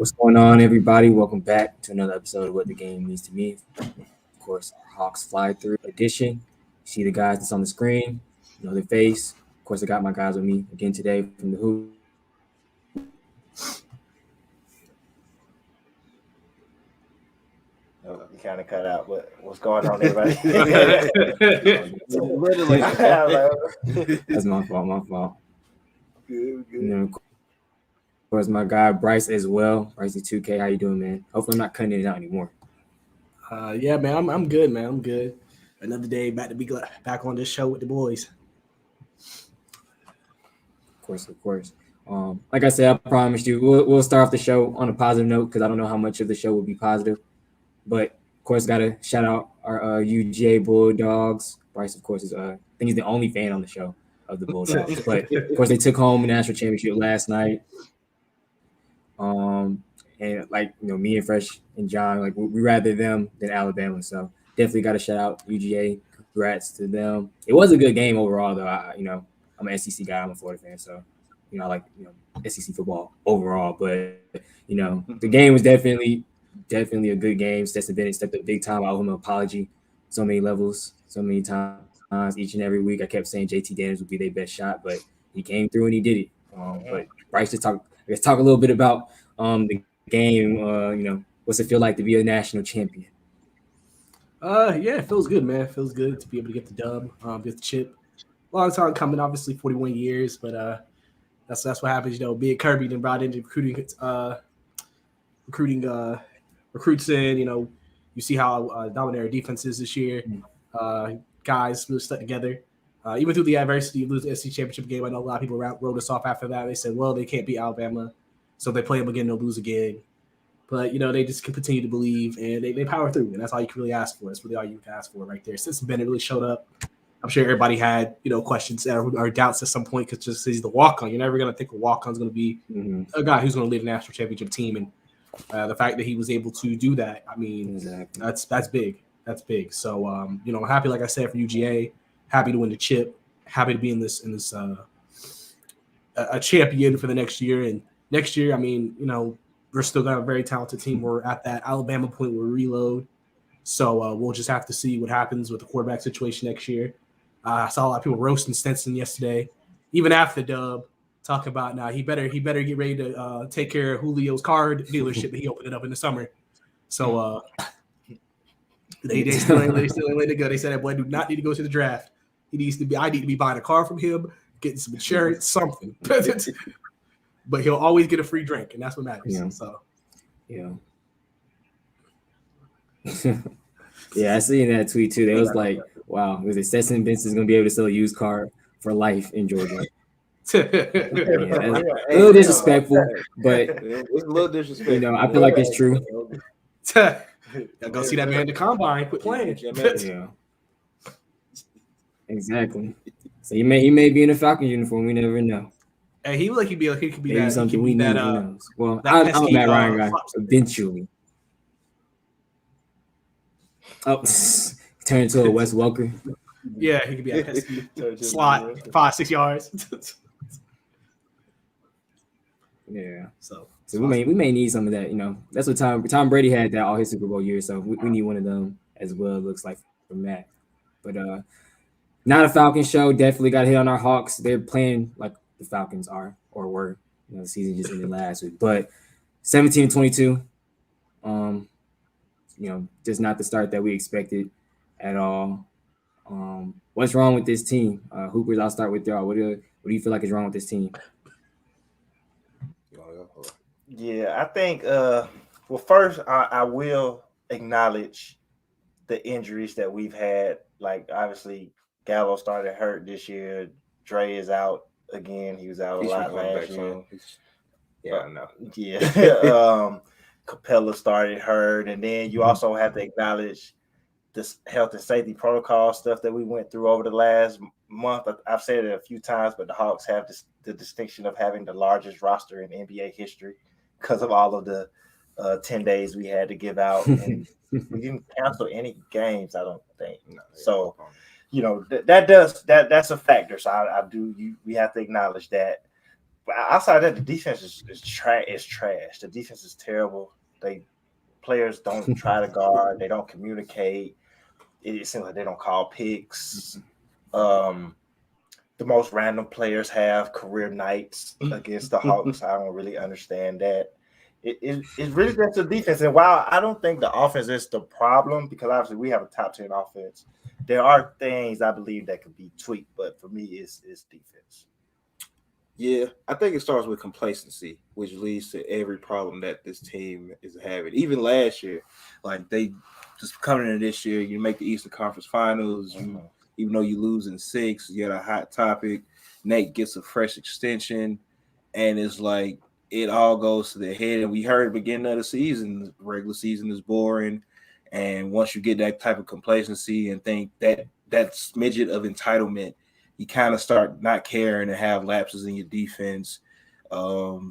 What's going on, everybody? Welcome back to another episode of What the Game Means to Me. Of course, Hawks Fly Through edition. You see the guys that's on the screen, you know their face. Of course, I got my guys with me again today from the Hoop. Oh, you kind of cut out. What's going on, everybody? That's my fault. Good. And then, of course, my guy Brice as well. Brice 2K, how you doing, man? Hopefully, I'm not cutting it out anymore. Yeah, man, I'm good, man. I'm good. Another day back to be back on this show with the boys. Of course. Like I said, I promised you we'll start off the show on a positive note because I don't know how much of the show will be positive. But of course, gotta shout out our UGA Bulldogs. Brice, of course, is I think he's the only fan on the show of the Bulldogs. But of course, they took home a national championship last night. And me and Fresh and John, we rather them than Alabama. So definitely got to shout out UGA. Congrats to them. It was a good game overall, though. I'm an SEC guy. I'm a Florida fan, so I like SEC football overall. But the game was definitely a good game. Stetson Bennett stepped up big time. I owe him an apology. So many levels, so many times, each and every week. I kept saying JT Daniels would be their best shot, but he came through and he did it. But Brice, just talk a little bit about the game. What's it feel like to be a national champion? Yeah, it feels good, man. It feels good to be able to get the dub, get the chip. Long time coming, obviously 41 years, but that's what happens. Big Kirby then brought into recruits in. You see how dominant our defense is this year. Guys really stuck together. Even through the adversity, you lose the SEC championship game. I know a lot of people wrote us off after that. They said, well, they can't beat Alabama, so if they play them again, they'll lose again. But, they just can continue to believe, and they power through, and that's all you can really ask for. That's really all you can ask for right there. Since Bennett really showed up, I'm sure everybody had, questions or doubts at some point because just he's the walk-on. You're never going to think a walk-on is going to be a guy who's going to lead a national championship team. And the fact that he was able to do that, I mean, exactly. That's big. That's big. So, I'm happy, like I said, for UGA. Happy to win the chip. Happy to be in this a champion for the next year. And next year, I mean, we're still got a very talented team. We're at that Alabama point where we reload. So we'll just have to see what happens with the quarterback situation next year. I saw a lot of people roasting Stetson yesterday, even after the dub, talking about now he better get ready to take care of Julio's car dealership that he opened it up in the summer. So they still ain't let it go. They said that boy do not need to go to the draft. I need to be buying a car from him, getting some insurance, something. But he'll always get a free drink, and that's what matters. Yeah. So, yeah, I seen that tweet too. They was like, "Wow, was it Stetson Bennett is going to be able to sell a used car for life in Georgia?" A little disrespectful, but It's a little disrespectful. I feel like it's true. Go see that man in the combine. Quit playing. Yeah, exactly. So he may be in a Falcon uniform. We never know. And he could be Maybe that. something we need. Who knows? Well, that I'm a Matt Ryan guy. Fox. Eventually. Oh, turn into a Wes Welker. Yeah, he could be a pesky slot, 5-6 yards. Yeah. So we may need some of that. That's what Tom Brady had that all his Super Bowl years. So we need one of them as well. It looks like from Matt. But not a Falcon show. Definitely got to hit on our Hawks. They're playing like the Falcons are or were. The season just ended last week. But 17-22. Just not the start that we expected at all. What's wrong with this team? Hoopers, I'll start with y'all. What do you feel like is wrong with this team? Yeah, I think, first, I will acknowledge the injuries that we've had. Like, obviously, Gallo started hurt this year. Dre is out again. He was out a lot last year. I know. Yeah. Capella started hurt. And then you also have to acknowledge this health and safety protocol stuff that we went through over the last month. I've said it a few times, but the Hawks have the distinction of having the largest roster in NBA history because of all of the 10 days we had to give out. And we didn't cancel any games, I don't think. No, so, that's a factor. So we have to acknowledge that. But outside of that, the defense is trash. The defense is terrible. Players don't try to guard. They don't communicate. It seems like they don't call picks. The most random players have career nights against the Hogs. I don't really understand that. It's really just the defense. And while I don't think the offense is the problem, because obviously we have a top 10 offense, there are things I believe that could be tweaked. But for me, it's defense. Yeah, I think it starts with complacency, which leads to every problem that this team is having. Even last year, like they just coming in this year, you make the Eastern Conference Finals. Even though you lose in 6, you get a hot topic. Nate gets a fresh extension, and it's like it all goes to the head. And we heard at the beginning of the season, the regular season is boring. And once you get that type of complacency and think that smidget of entitlement, you kind of start not caring and have lapses in your defense,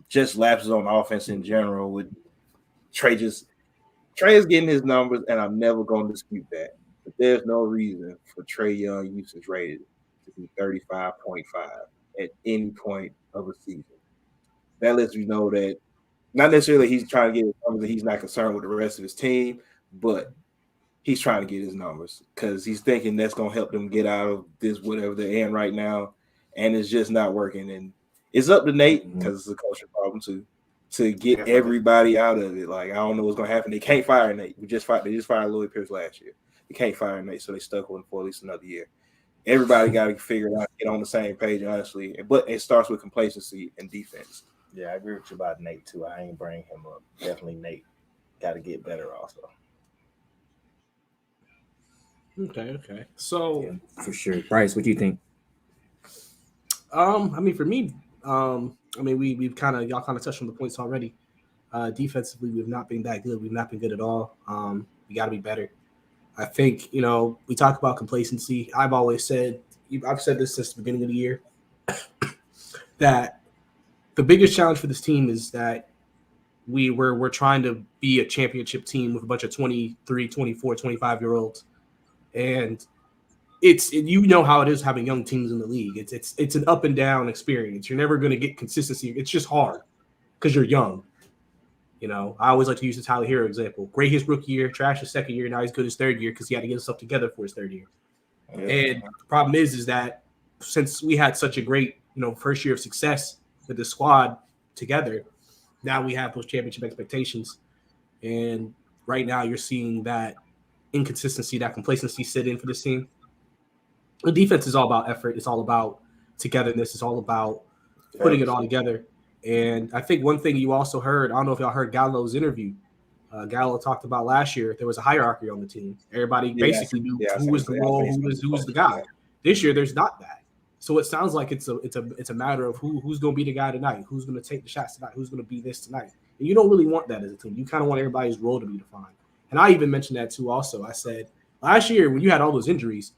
just lapses on offense in general. With Trey is getting his numbers, and I'm never going to dispute that. But there's no reason for Trae Young usage rated to be 35.5 at any point of a season. That lets you know that not necessarily he's trying to get his numbers and he's not concerned with the rest of his team, but he's trying to get his numbers because he's thinking that's going to help them get out of this whatever they're in right now, and it's just not working. And it's up to Nate, because it's a culture problem too, to get everybody out of it. Like, I don't know what's going to happen. They can't fire Nate. They just fired Lloyd Pierce last year. They can't fire Nate, so they stuck with him for at least another year. Everybody got to figure it out, get on the same page, honestly. But it starts with complacency and defense. Yeah, I agree with you about Nate too. I ain't bring him up. Definitely Nate got to get better also. Okay. So yeah, for sure. Brice, what do you think? I mean, for me, we've y'all kind of touched on the points already. Defensively, we've not been that good. We've not been good at all. We got to be better. I think, we talk about complacency. I've said this since the beginning of the year, that the biggest challenge for this team is that we're trying to be a championship team with a bunch of 23, 24, 25-year-olds. And it's how it is having young teams in the league. It's an up and down experience. You're never going to get consistency. It's just hard because you're young. I always like to use the Tyler Hero example. Great his rookie year, trash his second year, now he's good his third year because he had to get himself together for his third year. Yeah. And the problem is that since we had such a great, first year of success with the squad together, now we have those championship expectations. And right now you're seeing that inconsistency, that complacency sit in for this team. The defense is all about effort. It's all about togetherness. It's all about putting it all together. And I think one thing you also heard, I don't know if y'all heard Gallo's interview. Gallo talked about last year, there was a hierarchy on the team. Everybody basically knew who was the role, who was the guy. This year, there's not that. So it sounds like it's a matter of who's going to be the guy tonight, who's going to take the shots tonight, who's going to be this tonight. And you don't really want that as a team. You kind of want everybody's role to be defined. And I even mentioned that too also. I said, last year when you had all those injuries,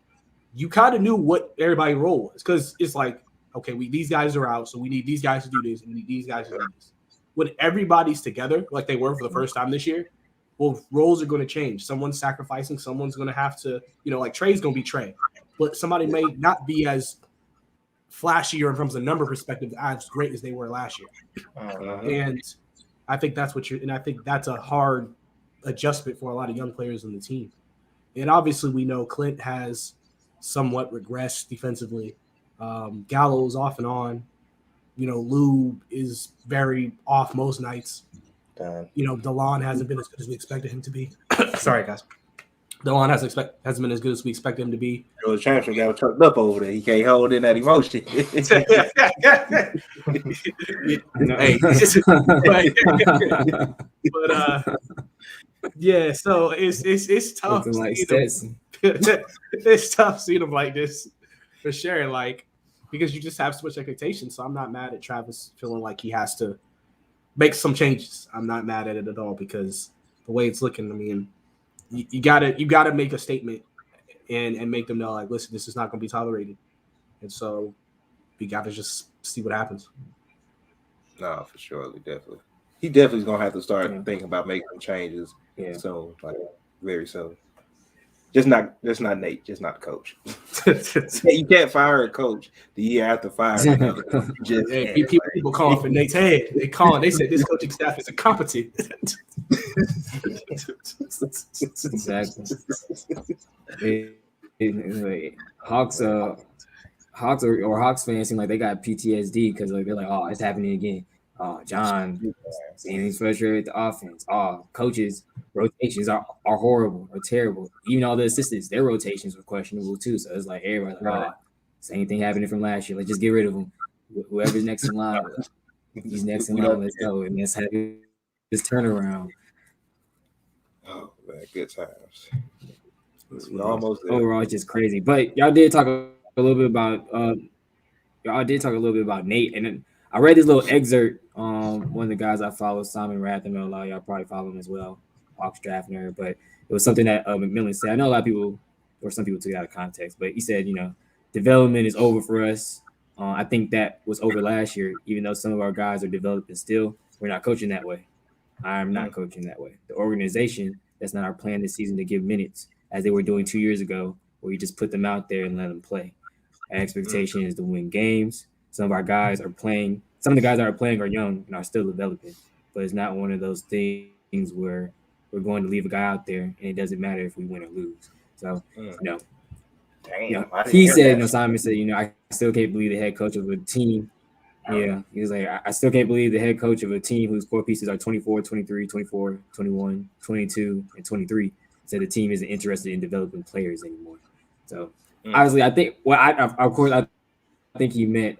you kind of knew what everybody's role was because it's like, okay, these guys are out, so we need these guys to do this, and we need these guys to do this. When everybody's together, like they were for the first time this year, well, roles are going to change. Someone's sacrificing. Someone's going to have to, like Trey's going to be Trey. But somebody may not be as flashy or from a number perspective as great as they were last year. And I think that's I think that's a hard adjustment for a lot of young players on the team. And obviously we know Clint has somewhat regressed defensively. Gallo's off and on. Lou is very off most nights. DeLon hasn't been as good as we expected him to be. Sorry, guys. DeLon hasn't been as good as we expected him to be. The champion got tucked up over there. He can't hold in that emotion. Yeah, so it's tough. It's tough seeing him like this for sure. Because you just have so much expectation. So I'm not mad at Travis feeling like he has to make some changes. I'm not mad at it at all because the way it's looking, I mean, you gotta make a statement and make them know, like, listen, this is not going to be tolerated. And so we got to just see what happens. No, for sure, definitely. He definitely is going to have to start thinking about making changes. Yeah. So, very soon. Just not Nate. Just not the coach. You can't fire a coach the year after firing another coach. Just people calling for Nate's head. They said this coaching staff is incompetent. Exactly. Hawks or Hawks fans seem like they got PTSD because like they're like, oh, it's happening again. John saying he's frustrated with the offense. Coaches rotations are horrible or terrible. Even all the assistants, their rotations were questionable too. So it's like everybody's like, same thing happening from last year. Let's just get rid of them. Whoever's next in line, he's next in line. Let's go, and let's have this turnaround. Oh man, good times. We're almost there. Overall, it's just crazy. But y'all did talk a little bit about Nate, and then I read this little excerpt. One of the guys I follow, Simon Rathenmel, a lot of y'all probably follow him as well, Hawks draft nerd. But it was something that McMillan said. I know a lot of people, or some people took it out of context, but he said, development is over for us. I think that was over last year, even though some of our guys are developing still. We're not coaching that way. I'm not coaching that way. The organization, that's not our plan this season to give minutes as they were doing 2 years ago, where you just put them out there and let them play. Our expectation is to win games. Some of our guys are playing. Some of the guys that are playing are young and are still developing, but it's not one of those things where we're going to leave a guy out there and it doesn't matter if we win or lose. So, he said, Simon said, I still can't believe the head coach of a team. Yeah, he was like, I still can't believe the head coach of a team whose core pieces are 24, 23, 24, 21, 22, and 23 said the team isn't interested in developing players anymore. So, obviously, I think, I think he meant,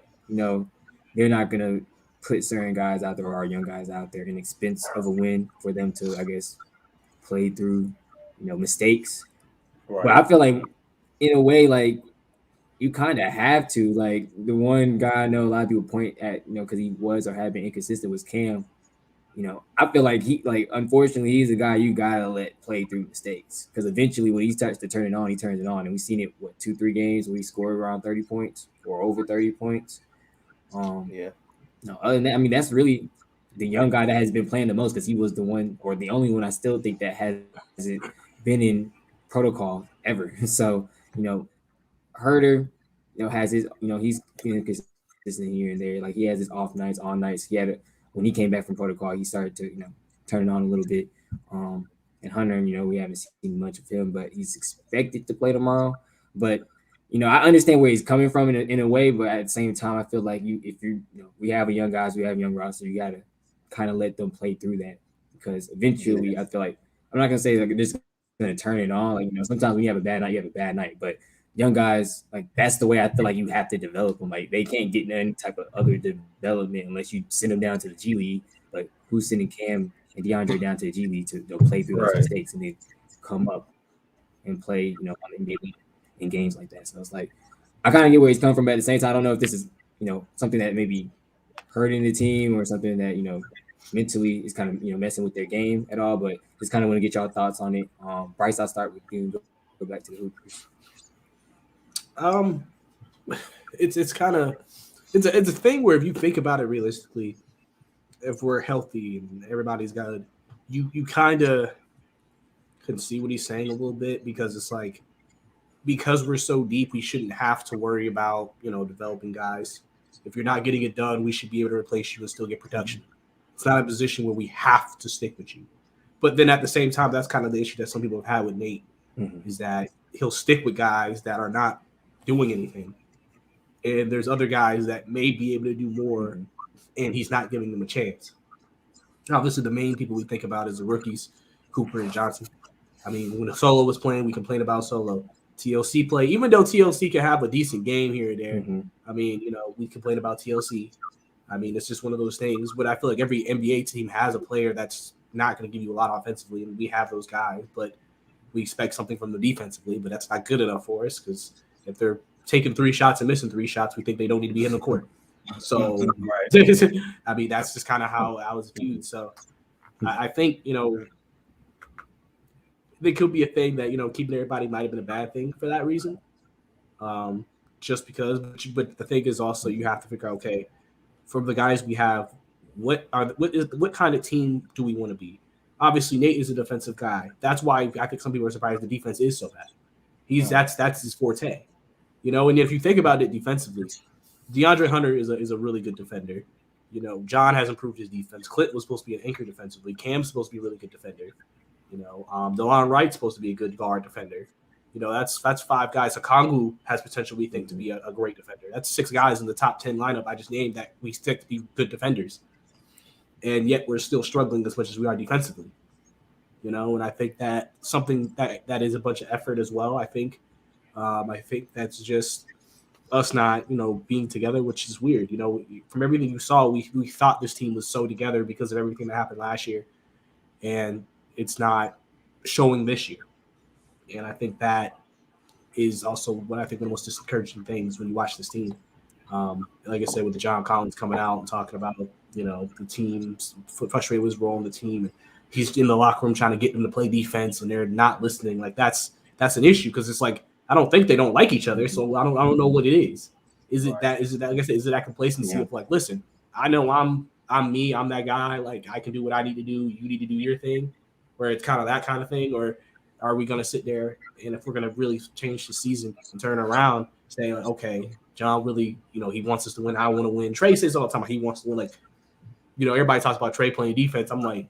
they're not going to put certain guys out there or our young guys out there in expense of a win for them to, I guess, play through, mistakes. Right. But I feel like, in a way, like, you kind of have to. Like, the one guy I know a lot of people point at, because he was or had been inconsistent was Cam. I feel like unfortunately, he's a guy you got to let play through mistakes. Because eventually, when he starts to turn it on, he turns it on. And we've seen it, 2-3 games where he scored around 30 points or over 30 points. No, other than that, that's really the young guy that has been playing the most because he was the one or the only one I still think that hasn't been in protocol ever. So, Herter, has his, he's been consistent here and there. Like, he has his off nights, on nights. He had it when he came back from protocol. He started to, turn it on a little bit. And Hunter, we haven't seen much of him, but he's expected to play tomorrow. But I understand where he's coming from in a way, but at the same time, I feel like we have young guys, we have young roster, you got to kind of let them play through that because eventually, I feel like I'm not gonna say like this going to turn it on. Like sometimes when you have a bad night, you have a bad night, but young guys, like that's the way I feel like you have to develop them. Like they can't get any type of other development unless you send them down to the G League. Like who's sending Cam and DeAndre down to the G League to play through those mistakes and then come up and play, on the NBA in games like that. So it's like I kind of get where he's coming from, but at the same time, I don't know if this is something that maybe hurting the team or something that mentally is kind of messing with their game at all. But just kind of want to get y'all thoughts on it. Brice, I'll start with you. Go back to the Hoopers. It's a thing where if you think about it realistically, if we're healthy and everybody's got you kind of can see what he's saying a little bit because it's like because we're so deep, we shouldn't have to worry about developing guys. If you're not getting it done, we should be able to replace you and still get production. It's not a position where we have to stick with you. But then at the same time, that's kind of the issue that some people have had with Nate is that he'll stick with guys that are not doing anything. And there's other guys that may be able to do more, and he's not giving them a chance. Obviously, the main people we think about is the rookies, Cooper and Johnson. I mean, when Solo was playing, we complained about Solo. TLC play, even though TLC can have a decent game here and there. I mean, we complain about TLC. I mean, it's just one of those things. But I feel like every NBA team has a player that's not going to give you a lot offensively, and we have those guys. But we expect something from them defensively, but that's not good enough for us because if they're taking 3 shots and missing 3 shots, we think they don't need to be in the court. So, I mean, that's just kind of how I was viewed. So, I think, there could be a thing that, keeping everybody might have been a bad thing for that reason. Just because, but the thing is also you have to figure out, okay, from the guys we have, what kind of team do we want to be? Obviously, Nate is a defensive guy. That's why I think some people are surprised the defense is so bad. That's his forte. And if you think about it defensively, DeAndre Hunter is a really good defender. John has improved his defense. Clint was supposed to be an anchor defensively. Cam's supposed to be a really good defender. DeLon Wright's supposed to be a good guard defender. That's 5 guys. Okongwu has potential, we think, to be a great defender. That's 6 guys in the top 10 lineup I just named that we expect to be good defenders. And yet we're still struggling as much as we are defensively. And I think that something that is a bunch of effort as well. I think that's just us not, being together, which is weird. From everything you saw, we thought this team was so together because of everything that happened last year. And it's not showing this year. And I think that is also what I think one of the most discouraging things when you watch this team. Like I said, with the John Collins coming out and talking about, the team's frustrated with his role in the team. He's in the locker room trying to get them to play defense and they're not listening. Like that's an issue because it's like, I don't think they don't like each other. So I don't know what it is. Is it that, like I said, is it that complacency of like, listen, I know I'm me, I'm that guy. Like I can do what I need to do. You need to do your thing, where it's kind of that kind of thing. Or are we going to sit there and if we're going to really change the season and turn around, saying, like, okay, John really, he wants us to win. I want to win. Trey says all the time he wants to win. Like, everybody talks about Trey playing defense. I'm like,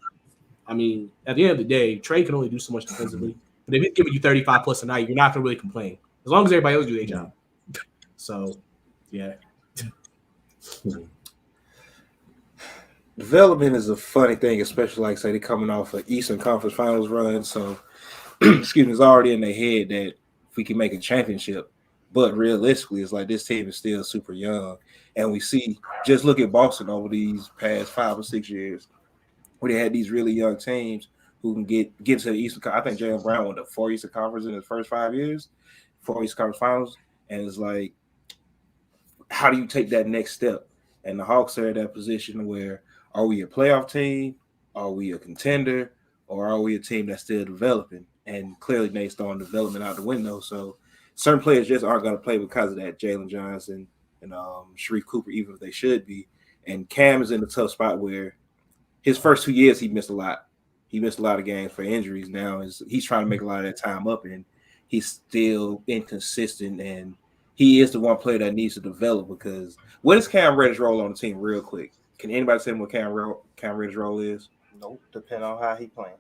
at the end of the day, Trey can only do so much defensively. But if he's giving you 35 plus a night, you're not going to really complain. As long as everybody else do their job. So, yeah. Development is a funny thing, especially like say they're coming off an Eastern Conference Finals run. So, excuse me, it's already in their head that if we can make a championship. But realistically, it's like this team is still super young. And we see, just look at Boston over these past 5 or 6 years, where they had these really young teams who can get to the Eastern Conference. I think Jaylen Brown won the 4 Eastern Conference in his first 5 years, 4 Eastern Conference Finals. And it's like, how do you take that next step? And the Hawks are at that position where, are we a playoff team? Are we a contender? Or are we a team that's still developing? And clearly Nate's throwing development out the window. So certain players just aren't going to play because of that. Jalen Johnson and Sharif Cooper, even if they should be. And Cam is in a tough spot where his first 2 years he missed a lot. He missed a lot of games for injuries. Now he's trying to make a lot of that time up, and he's still inconsistent. And he is the one player that needs to develop because what is Cam Reddish role on the team real quick? Can anybody say what Cam Reddish role is? Nope, depending on how he playing.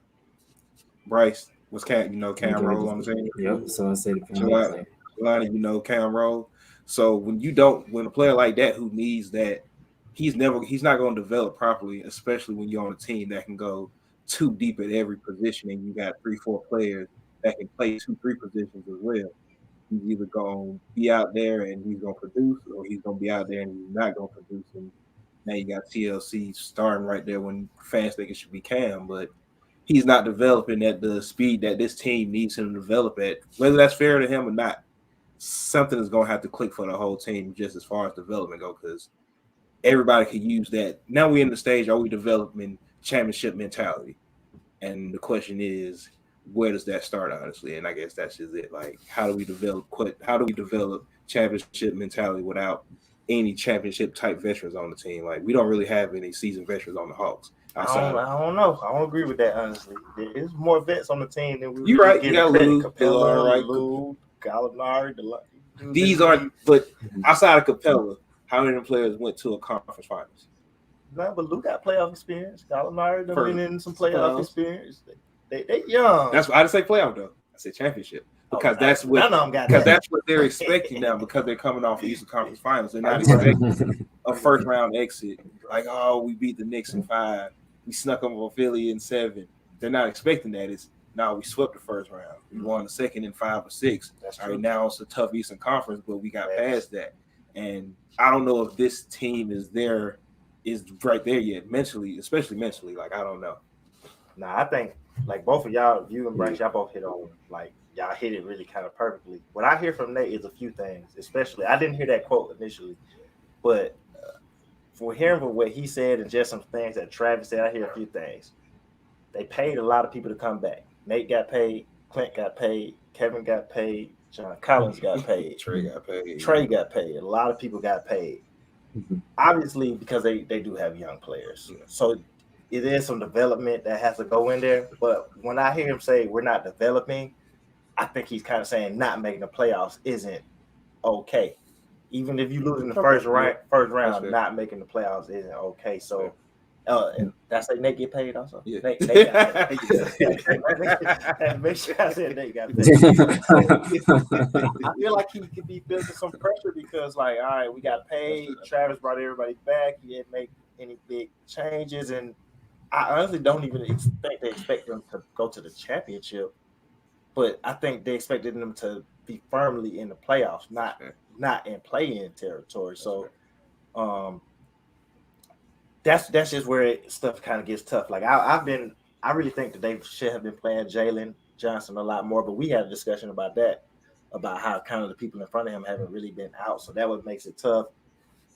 Bryce, what's Cam role on the team? Yep, so I said Jelani, Cam role. So when a player like that who needs that, he's not going to develop properly, especially when you're on a team that can go too deep at every position and you got 3-4 players that can play 2-3 positions as well. He's either going to be out there and he's going to produce, or he's going to be out there and he's not going to produce. And now you got TLC starting right there when fans think it should be Cam, but he's not developing at the speed that this team needs him to develop at. Whether that's fair to him or not, something is going to have to click for the whole team just as far as development go, because everybody can use that. Now we're in the stage, are we developing championship mentality? And the question is, where does that start, honestly? And I guess that's just it. Like, how do we develop championship mentality without any championship type veterans on the team? Like, we don't really have any seasoned veterans on the Hawks. I don't know. I don't agree with that, honestly. There's more vets on the team than we. You're right. You got Lou, Capella, right? Lou, Gallinari. These are, but outside of Capella, how many players went to a conference finals? No, but Lou got playoff experience. Gallinari been in some playoff experience. They young. That's why I didn't say playoff though. I said championship because that's what that's what they're expecting now because they're coming off the Eastern Conference Finals. They're not expecting a first round exit like, oh, we beat the Knicks in 5, we snuck them over Philly in 7. They're not expecting that. It's now we swept the first round. We won the second in 5 or 6. That's all right. Now it's a tough Eastern Conference, but we got past that. And I don't know if this team is right there yet mentally, especially mentally. Like, I don't know. Nah, I think like both of y'all, you and Brice, y'all both hit on, like, y'all hit it really kind of perfectly. What I hear from Nate is a few things, especially I didn't hear that quote initially, but for hearing what he said and just some things that Travis said, I hear a few things. They paid a lot of people to come back. Nate got paid, Clint got paid, Kevin got paid, John Collins got paid, Trey got paid. A lot of people got paid. Obviously, because they do have young players. So it is some development that has to go in there. But when I hear him say we're not developing, I think he's kind of saying not making the playoffs isn't okay. Even if you lose in the first round, not making the playoffs isn't okay. So, and that's like Nate get paid also. Yeah. Nate got paid. Make sure I said Nate got paid. I feel like he could be feeling some pressure because, like, all right, we got paid. Travis brought everybody back. He didn't make any big changes, and I honestly don't even expect them to go to the championship. But I think they expected them to be firmly in the playoffs, not in play-in territory. So, that's just where stuff kind of gets tough. Like I really think that they should have been playing Jalen Johnson a lot more. But we had a discussion about that, about how kind of the people in front of him haven't really been out. So that what makes it tough.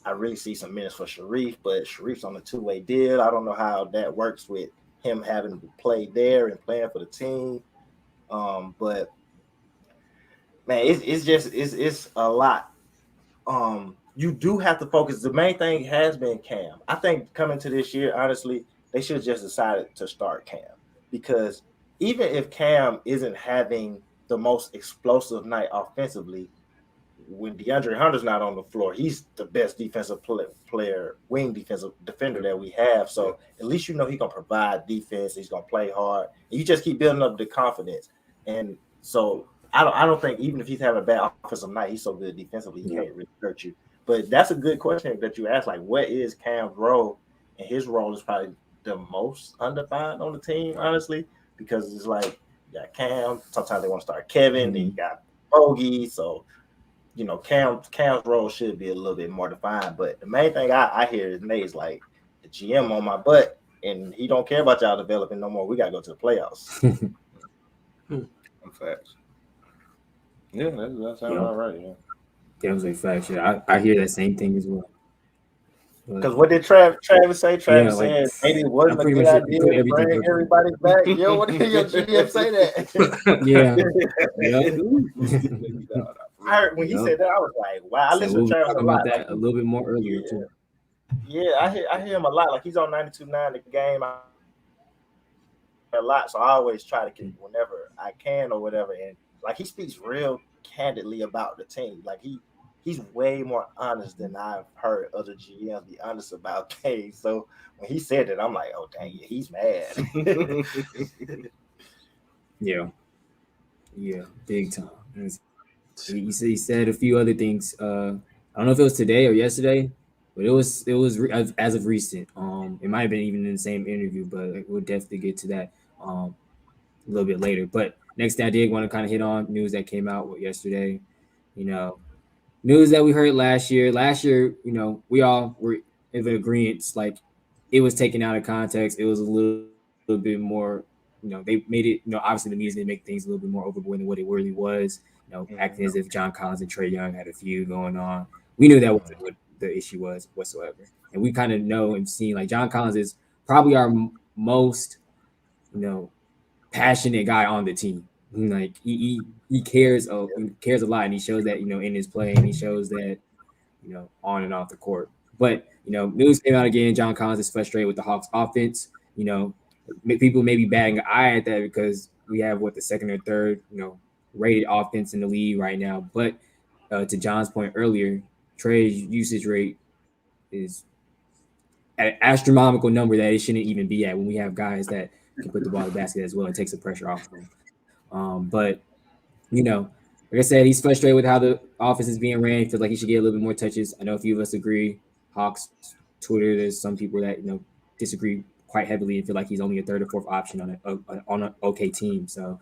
I really see some minutes for Sharif, but Sharif's on a 2-way deal. I don't know how that works with him having to play there and playing for the team. But man, it's a lot. You do have to focus. The main thing has been Cam. I think coming to this year, honestly, they should have just decided to start Cam, because even if Cam isn't having the most explosive night offensively, when DeAndre Hunter's not on the floor, he's the best defensive player, wing defensive defender that we have. So at least you know he's gonna provide defense. He's gonna play hard. And you just keep building up the confidence. And so I don't think even if he's having a bad offensive night, he's so good defensively, he can't really hurt you. But that's a good question that you asked. Like, what is Cam's role? And his role is probably the most undefined on the team, honestly, because it's like you got Cam. Sometimes they want to start Kevin. Then you got Bogey. So you know, Cam's role should be a little bit more defined. But the main thing I hear is Nate's like, the GM on my butt, and he don't care about y'all developing no more. We gotta go to the playoffs. Facts. Yeah, that sounds all right. Yeah. Yeah, I was like, facts. Yeah, I hear that same thing as well. Because what did Travis say? Travis like, said maybe it wasn't a good idea to bring everybody back. Yo, what did your GM say that? Yeah. I heard when he said that, I was like, wow. I listened to Travis talk about that a little bit more earlier too. Yeah, I hear him a lot. Like he's on 92.9 the game a lot, so I always try to keep whenever I can or whatever. And like he speaks real candidly about the team. Like he's way more honest than I've heard other GMs be honest about things. So when he said it, I'm like, oh dang, yeah, he's mad. Yeah, big time. He said a few other things. I don't know if it was today or yesterday, but it was as of recent. It might have been even in the same interview, but we'll definitely get to that a little bit later. But next thing I did want to kind of hit on news that came out yesterday. You know, news that we heard last year. Last year, you know, we all were in agreement. Like it was taken out of context. It was a little bit more. You know, they made it. You know, obviously the media did make things a little bit more overboard than what it really was. You know, acting as if John Collins and Trae Young had a feud going on. We knew that wasn't what the issue was whatsoever, and we kind of know and seen like John Collins is probably our most, you know, passionate guy on the team. Like he cares a lot, and he shows that, you know, in his play, and he shows that, you know, on and off the court. But you know, news came out again. John Collins is frustrated with the Hawks offense. You know, people may be batting an eye at that because we have the second or third, you know, rated offense in the league right now. But to John's point earlier, Trae's usage rate is at an astronomical number that it shouldn't even be at when we have guys that can put the ball in the basket as well and takes the pressure off them. But you know, like I said, he's frustrated with how the offense is being ran. He feels like he should get a little bit more touches. I know a few of us agree. Hawks Twitter, there's some people that, you know, disagree quite heavily and feel like he's only a third or fourth option on an okay team. So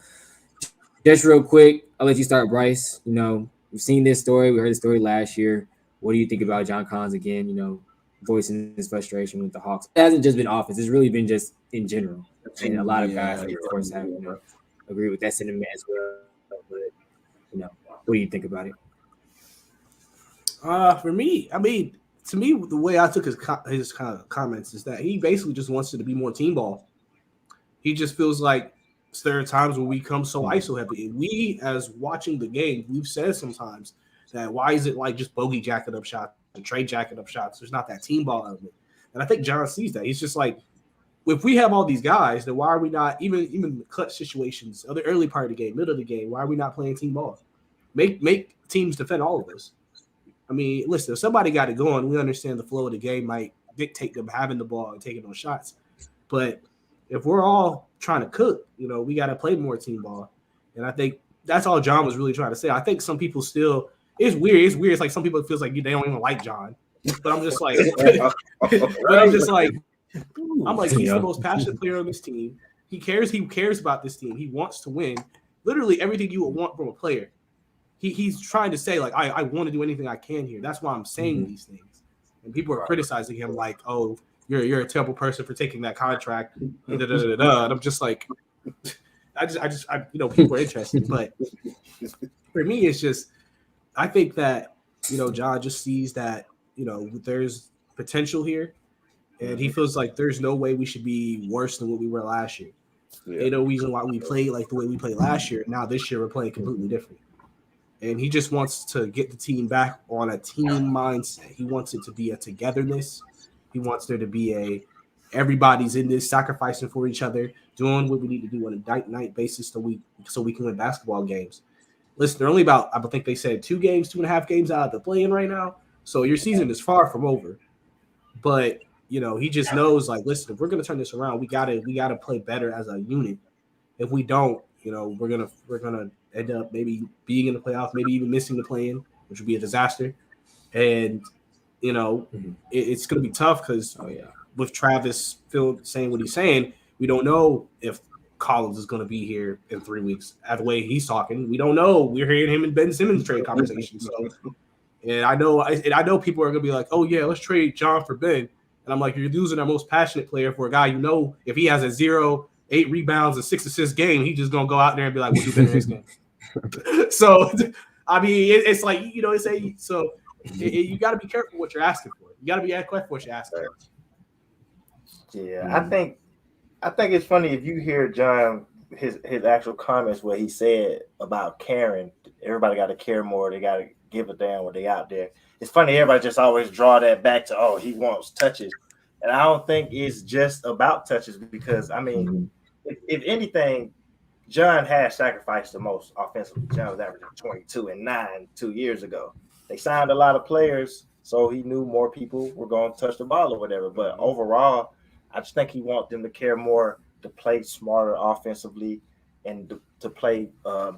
just real quick, I'll let you start, Brice. You know, we've seen this story. We heard the story last year. What do you think about John Collins again, you know, voicing his frustration with the Hawks? It hasn't just been offense. It's really been just in general. And a lot of guys, of course, have, you know, agree with that sentiment as well. But, you know, what do you think about it? For me, I mean, to me, the way I took his kind of comments is that he basically just wants it to be more team ball. He just feels like there are times when we come so ISO heavy. We, as watching the game, we've said sometimes that why is it like just Bogey jacking up shots and Trae jacking up shots? There's not that team ball element. And I think John sees that. He's just like, if we have all these guys, then why are we not even clutch situations, the early part of the game, middle of the game? Why are we not playing team ball? Make teams defend all of us. I mean, listen, if somebody got it going, we understand the flow of the game might dictate them having the ball and taking those shots. But if we're all trying to cook, we got to play more team ball. And I think that's all John was really trying to say. I think some people still – it's weird. It's like some people feels like they don't even like John. But I'm just like – I'm like, he's the most passionate player on this team. He cares about this team. He wants to win. Literally everything you would want from a player. He's trying to say, like, I want to do anything I can here. That's why I'm saying these things. And people are criticizing him like, oh, you're a terrible person for taking that contract. And I'm just like, I people are interested. But for me, it's just, I think that, John just sees that, there's potential here. And he feels like there's no way we should be worse than what we were last year. Yeah. Ain't no reason why we played like the way we played last year. Now this year we're playing completely different. And he just wants to get the team back on a team mindset. He wants it to be a togetherness. He wants there to be everybody's in this, sacrificing for each other, doing what we need to do on a night basis so we can win basketball games. Listen, they're only about, I think they said 2.5 games out of the play-in right now. So your season is far from over. But he just knows, like, listen, if we're gonna turn this around, we gotta play better as a unit. If we don't, we're gonna end up maybe being in the playoffs, maybe even missing the play-in, which would be a disaster. And it's gonna be tough because with Travis saying what he's saying, we don't know if Collins is gonna be here in 3 weeks. At the way he's talking, we don't know. We're hearing him and Ben Simmons trade conversation. So, and I know people are gonna be like, oh yeah, let's trade John for Ben. And I'm like, you're losing our most passionate player for a guy, if he has a 0, 8 rebounds, and 6 assists game, he's just gonna go out there and be like, we'll do better next game. So, I mean, it's like, you got to be careful what you're asking for. You got to be careful what you're asking for. Yeah, I think it's funny if you hear John his actual comments where he said about caring. Everybody got to care more. They got to give a damn when they out there. It's funny, everybody just always draw that back to, oh, he wants touches. And I don't think it's just about touches because, I mean, if anything, John has sacrificed the most offensively. John was averaging 22 and 9 2 years ago. They signed a lot of players, so he knew more people were going to touch the ball or whatever. But overall, I just think he wants them to care more, to play smarter offensively and to play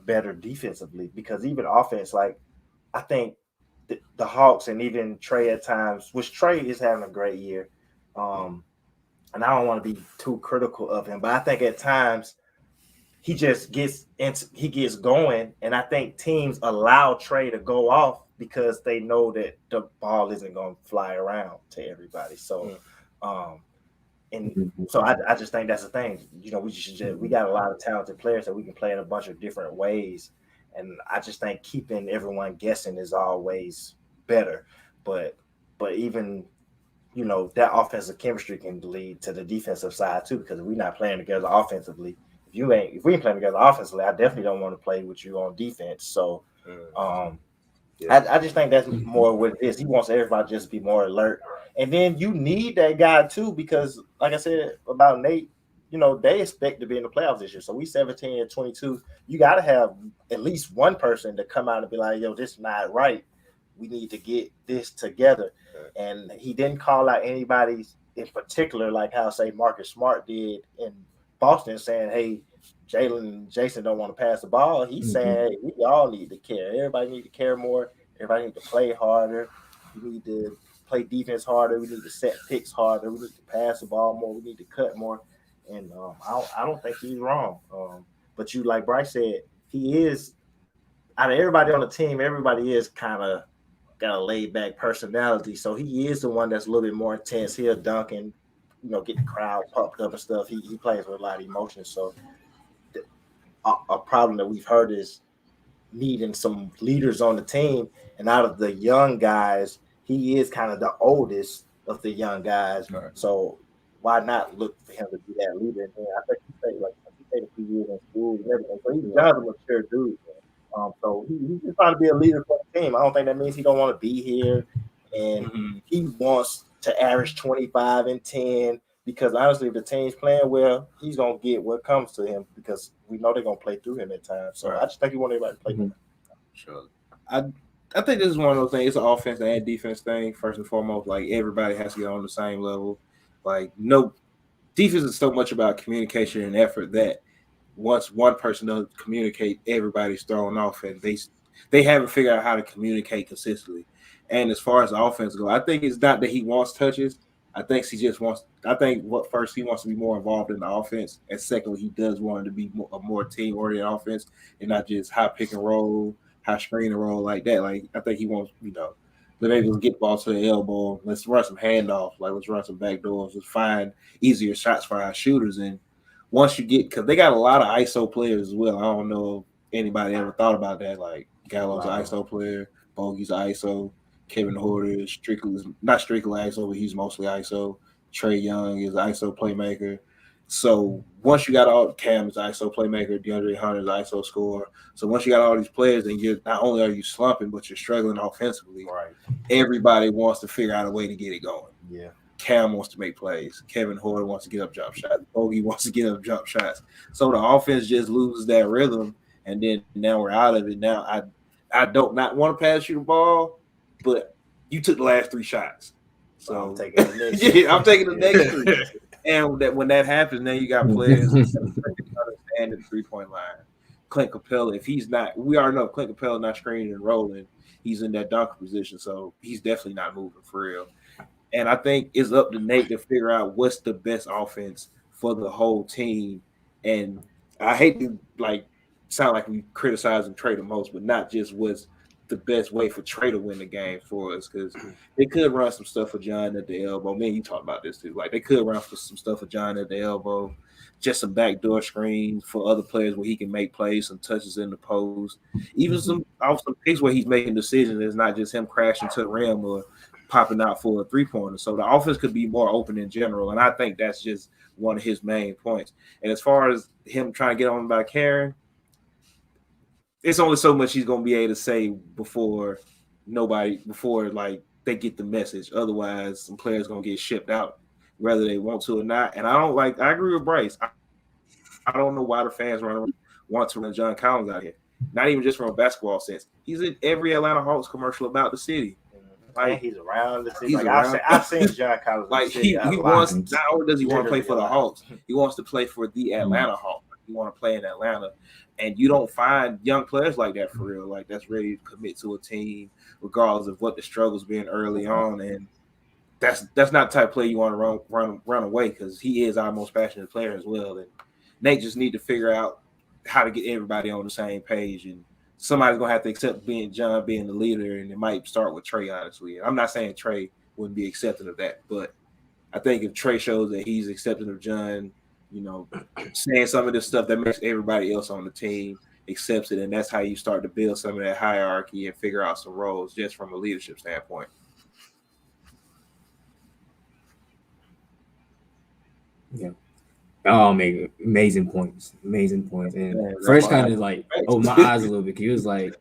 better defensively. Because even offense, like, I think the Hawks and even Trey at times, which Trey is having a great year, and I don't want to be too critical of him, but I think at times he just gets going, and I think teams allow Trey to go off because they know that the ball isn't going to fly around to everybody. So, so I just think that's the thing. We got a lot of talented players that we can play in a bunch of different ways. And I just think keeping everyone guessing is always better. But even, that offensive chemistry can lead to the defensive side too, because if we're not playing together offensively, if we ain't playing together offensively, I definitely don't want to play with you on defense. So I just think that's more what it is. He wants everybody just to be more alert. And then you need that guy too, because like I said about Nate, they expect to be in the playoffs this year. So we 17 and 22. You got to have at least one person to come out and be like, yo, this is not right. We need to get this together. And he didn't call out anybody in particular, like how, say, Marcus Smart did in Boston, saying, hey, Jalen and Jason don't want to pass the ball. He's saying, hey, we all need to care. Everybody need to care more. Everybody need to play harder. We need to play defense harder. We need to set picks harder. We need to pass the ball more. We need to cut more. And I don't think he's wrong. But you, like Brice said, he is, out of everybody on the team, everybody is kind of got a laid-back personality. So he is the one that's a little bit more intense. He'll dunk and, get the crowd pumped up and stuff. He plays with a lot of emotion. So a problem that we've heard is needing some leaders on the team. And out of the young guys, he is kind of the oldest of the young guys. Right. So why not look for him to be that leader? And I think he stayed a few years in school and everything. So he's a mature dude. So he's just trying to be a leader for the team. I don't think that means he don't want to be here. And he wants to average 25 and 10, because honestly, if the team's playing well, he's gonna get what comes to him because we know they're gonna play through him at times. So I just think he want everybody to play through him. Sure. I think this is one of those things. It's an offense and defense thing first and foremost. Like everybody has to get on the same level. Like no defense is so much about communication and effort that once one person doesn't communicate, everybody's thrown off, and they haven't figured out how to communicate consistently. And as far as the offense go, I think it's not that he wants touches. I think he just wants. I think what first he wants to be more involved in the offense, and secondly, he does want it to be a more team oriented offense and not just high pick and roll, high screen and roll like that. Like I think he wants, maybe let's get the ball to the elbow. Let's run some handoffs. Like let's run some back doors. Let's find easier shots for our shooters. And once you get, because they got a lot of ISO players as well. I don't know if anybody ever thought about that. Like Gallo's an ISO player, Bogey's an ISO, Kevin Horter is not strictly ISO, but he's mostly ISO. Trey Young is an ISO playmaker. So once you got all Cam is ISO playmaker, DeAndre Hunter is ISO scorer. So once you got all these players, and you're not only are you slumping, but you're struggling offensively. Right. Everybody wants to figure out a way to get it going. Yeah. Cam wants to make plays. Kevin Horter wants to get up jump shots. Bogey wants to get up jump shots. So the offense just loses that rhythm, and then now we're out of it. Now I don't not want to pass you the ball, but you took the last 3 shots. So I'm taking the next. yeah, I'm taking the next 3. And that when that happens, then you got players stand at the 3-point line. Clint Capella, if he's not, we already know Clint Capella not screening and rolling. He's in that dunker position, so he's definitely not moving for real. And I think it's up to Nate to figure out what's the best offense for the whole team. And I hate to sound like we criticize Trey the most, but not just what's the best way for Trey to win the game for us, because they could run some stuff for John at the elbow. Man, you talked about this too. Like they could run for some stuff for John at the elbow, just some backdoor screens for other players where he can make plays, some touches in the post, even some picks where he's making decisions. It's not just him crashing to the rim or popping out for a 3-pointer. So the offense could be more open in general, and I think that's just one of his main points. And as far as him trying to get on by Karen, it's only so much he's gonna be able to say before they get the message. Otherwise, some players gonna get shipped out, whether they want to or not. And I agree with Brice. I don't know why the fans want to run John Collins out here. Not even just from a basketball sense. He's in every Atlanta Hawks commercial about the city. Like he's around the city. I've seen John Collins. Like he wants. Not only does he want to play for the Hawks, he wants to play for the Atlanta Hawks. He want to play in Atlanta, and you don't find young players like that for real. Like that's ready to commit to a team, regardless of what the struggles been early on. And that's not the type of play you want to run away, because he is our most passionate player as well. And Nate just need to figure out how to get everybody on the same page, and somebody's gonna have to accept John being the leader, and it might start with Trey. Honestly, I'm not saying Trey wouldn't be accepting of that, but I think if Trey shows that he's accepting of John, saying some of this stuff that makes everybody else on the team accepts it, and that's how you start to build some of that hierarchy and figure out some roles just from a leadership standpoint. Yeah. Oh, amazing points. And Fresh kind of opened my eyes a little bit. He was like,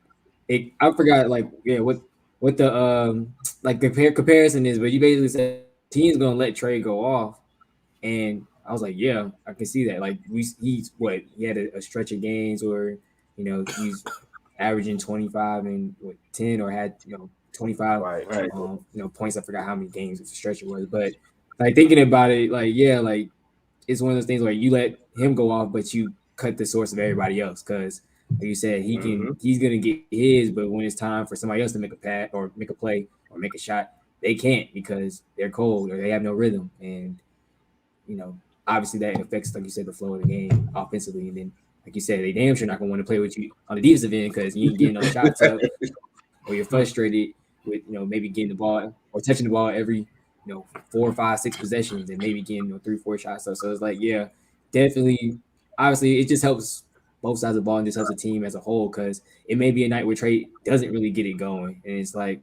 I forgot what the comparison is, but you basically said team's gonna let Trey go off, and I was like, yeah, I can see that. Like he had a stretch of games where he's averaging 25 and 10 or had 25 points. I forgot how many games the stretch it was, but thinking about it, it's one of those things where you let him go off, but you cut the source of everybody else, because like you said, he's gonna get his, but when it's time for somebody else to make a pass or make a play or make a shot, they can't because they're cold or they have no rhythm. And obviously that affects, like you said, the flow of the game offensively. And then, like you said, they damn sure not gonna want to play with you on the defensive end because you ain't getting no shots up, or you're frustrated with maybe getting the ball or touching the ball every 4, 5, 6 possessions and maybe getting 3, 4 shots up. So it's definitely. Obviously, it just helps both sides of the ball and just helps the team as a whole, because it may be a night where Trey doesn't really get it going, and it's like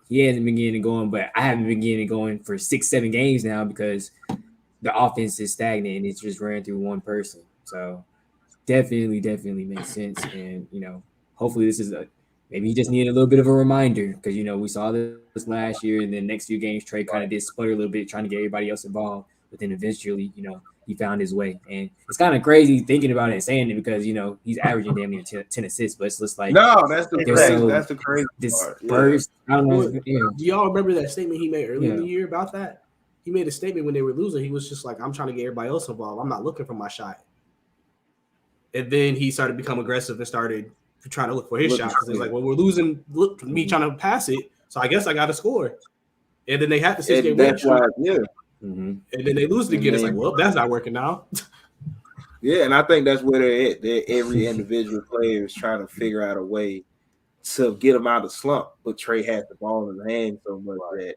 he hasn't been getting it going, but I haven't been getting it going for 6, 7 games now because the offense is stagnant and it's just ran through one person. So definitely makes sense. And hopefully this is maybe he just needed a little bit of a reminder, because we saw this last year, and then next few games Trey kind of did sputter a little bit trying to get everybody else involved, but then eventually, he found his way. And it's kind of crazy thinking about it and saying it because, he's averaging damn near 10 assists, but it's just like No, that's the they're crazy. so That's the crazy part. dispersed. I don't know. Well, do y'all remember that statement he made earlier in Yeah. the year about that? He made a statement when they were losing. He was just like, I'm trying to get everybody else involved. I'm not looking for my shot. And then he started to become aggressive and started trying to look for his shot because he's like, well, we're losing. Look, me trying to pass it, so I guess I got to score. And then they had the 6-game win streak. And then they lose it again. It's like, well, that's not working now. Yeah, and I think that's where they're at. Every individual player is trying to figure out a way to get them out of the slump. But Trey has the ball in his hand so much that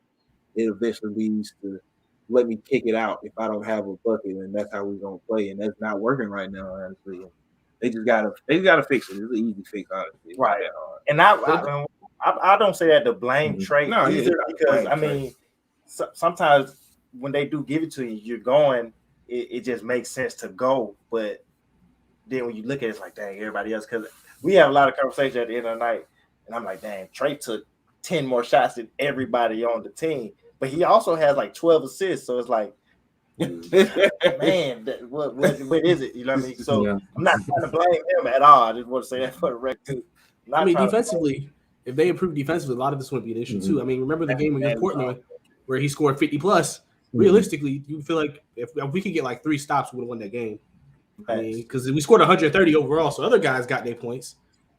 it eventually leads to let me kick it out if I don't have a bucket, and that's how we're gonna play. And that's not working right now, honestly. They gotta fix it. It's an easy fix, honestly. Right. And I don't say that to blame Trey either because I mean sometimes when they do give it to you, you're going. It just makes sense to go, but then when you look at it, it's like, dang, everybody else. Because we have a lot of conversation at the end of the night, and I'm like, dang, Trey took 10 more shots than everybody on the team, but he also has like 12 assists. So it's like, man, what is it? You know what I mean? So I'm not trying to blame him at all. I just want to say that for the record. I mean, defensively, if they improve defensively, a lot of this wouldn't be an issue too. I mean, remember the game against Portland where he scored 50 plus. Realistically, you feel like if we could get like 3 stops, we would have won that game. I mean, because we scored 130 overall, so other guys got their points,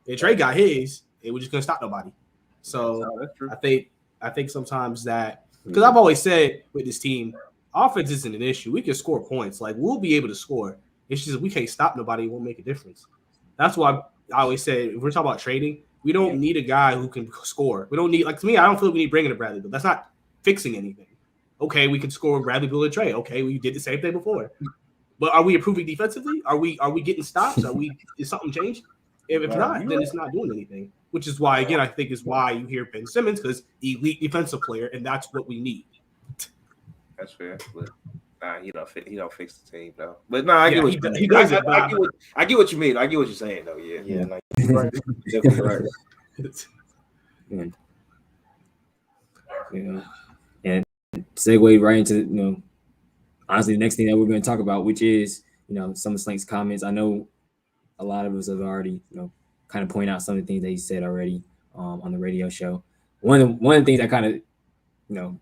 and Trey got his, and we just couldn't stop nobody. So I think sometimes that because I've always said with this team, offense isn't an issue. We can score points, like we'll be able to score. It's just we can't stop nobody. It won't make a difference. That's why I always say if we're talking about trading, we don't need a guy who can score. We don't need to me. I don't feel like we need Bringing a Bradley Beal. That's not fixing anything. Okay, we can score Bradley Beal and Trey. Okay, we did the same thing before. But are we improving defensively? Are we getting stops? Is something changed? If not, then it's not doing anything. Which is why, again, I think is why you hear Ben Simmons because elite defensive player, and that's what we need. That's fair. But he don't fix the team though. But I get what he does it. I get what you mean. I get what you're saying though. Yeah. Like, Definitely right. Yeah. And segue right into honestly the next thing that we're going to talk about, which is some of Slank's comments. I know a lot of us have already kind of point out some of the things that he said already on the radio show. One of the things that kind of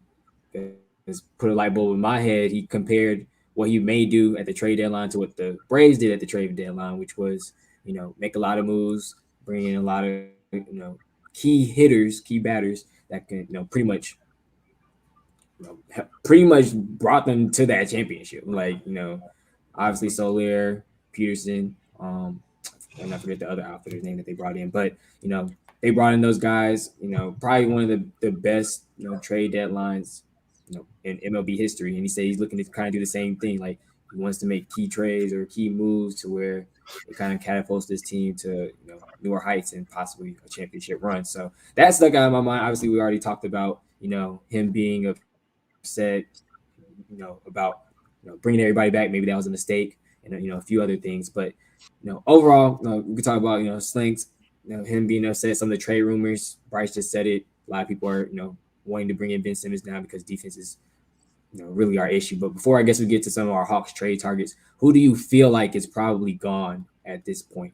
has put a light bulb in my head. He compared what he may do at the trade deadline to what the Braves did at the trade deadline, which was make a lot of moves, bring in a lot of key hitters, key batters that can pretty much brought them to that championship. Like obviously Soler, Peterson, and I forget the other outfitter's name that they brought in, but they brought in those guys. Probably one of the best trade deadlines in MLB history. And he said he's looking to kind of do the same thing. Like he wants to make key trades or key moves to where it kind of catapults this team to newer heights and possibly a championship run. So that stuck out in my mind. Obviously, we already talked about him being upset about bringing everybody back. Maybe that was a mistake, and a few other things. But overall, we could talk about Slinks, him being upset. Some of the trade rumors. Brice just said it. A lot of people are wanting to bring in Ben Simmons now because defense is really our issue. But before I guess we get to some of our Hawks trade targets, who do you feel like is probably gone at this point?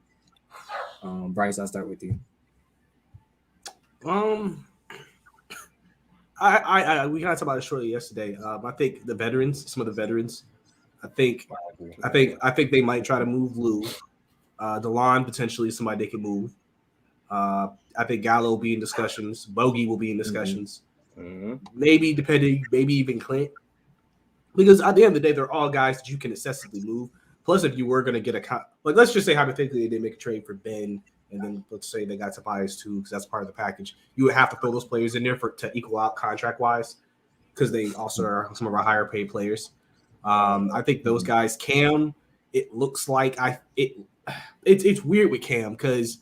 Brice, I'll start with you. I we kind of talked about it shortly yesterday. I think the veterans, some of the veterans, I think they might try to move Lou. DeLon potentially somebody they can move. I think Gallo will be in discussions. Bogey will be in discussions. Maybe even Clint. Because at the end of the day, they're all guys that you can accessibly move. Plus, if you were going to get let's just say hypothetically they make a trade for Ben, and then let's say they got Tobias too, because that's part of the package. You would have to throw those players in there to equal out contract wise, because they also are some of our higher paid players. I think those guys, Cam, it looks like it's weird with Cam because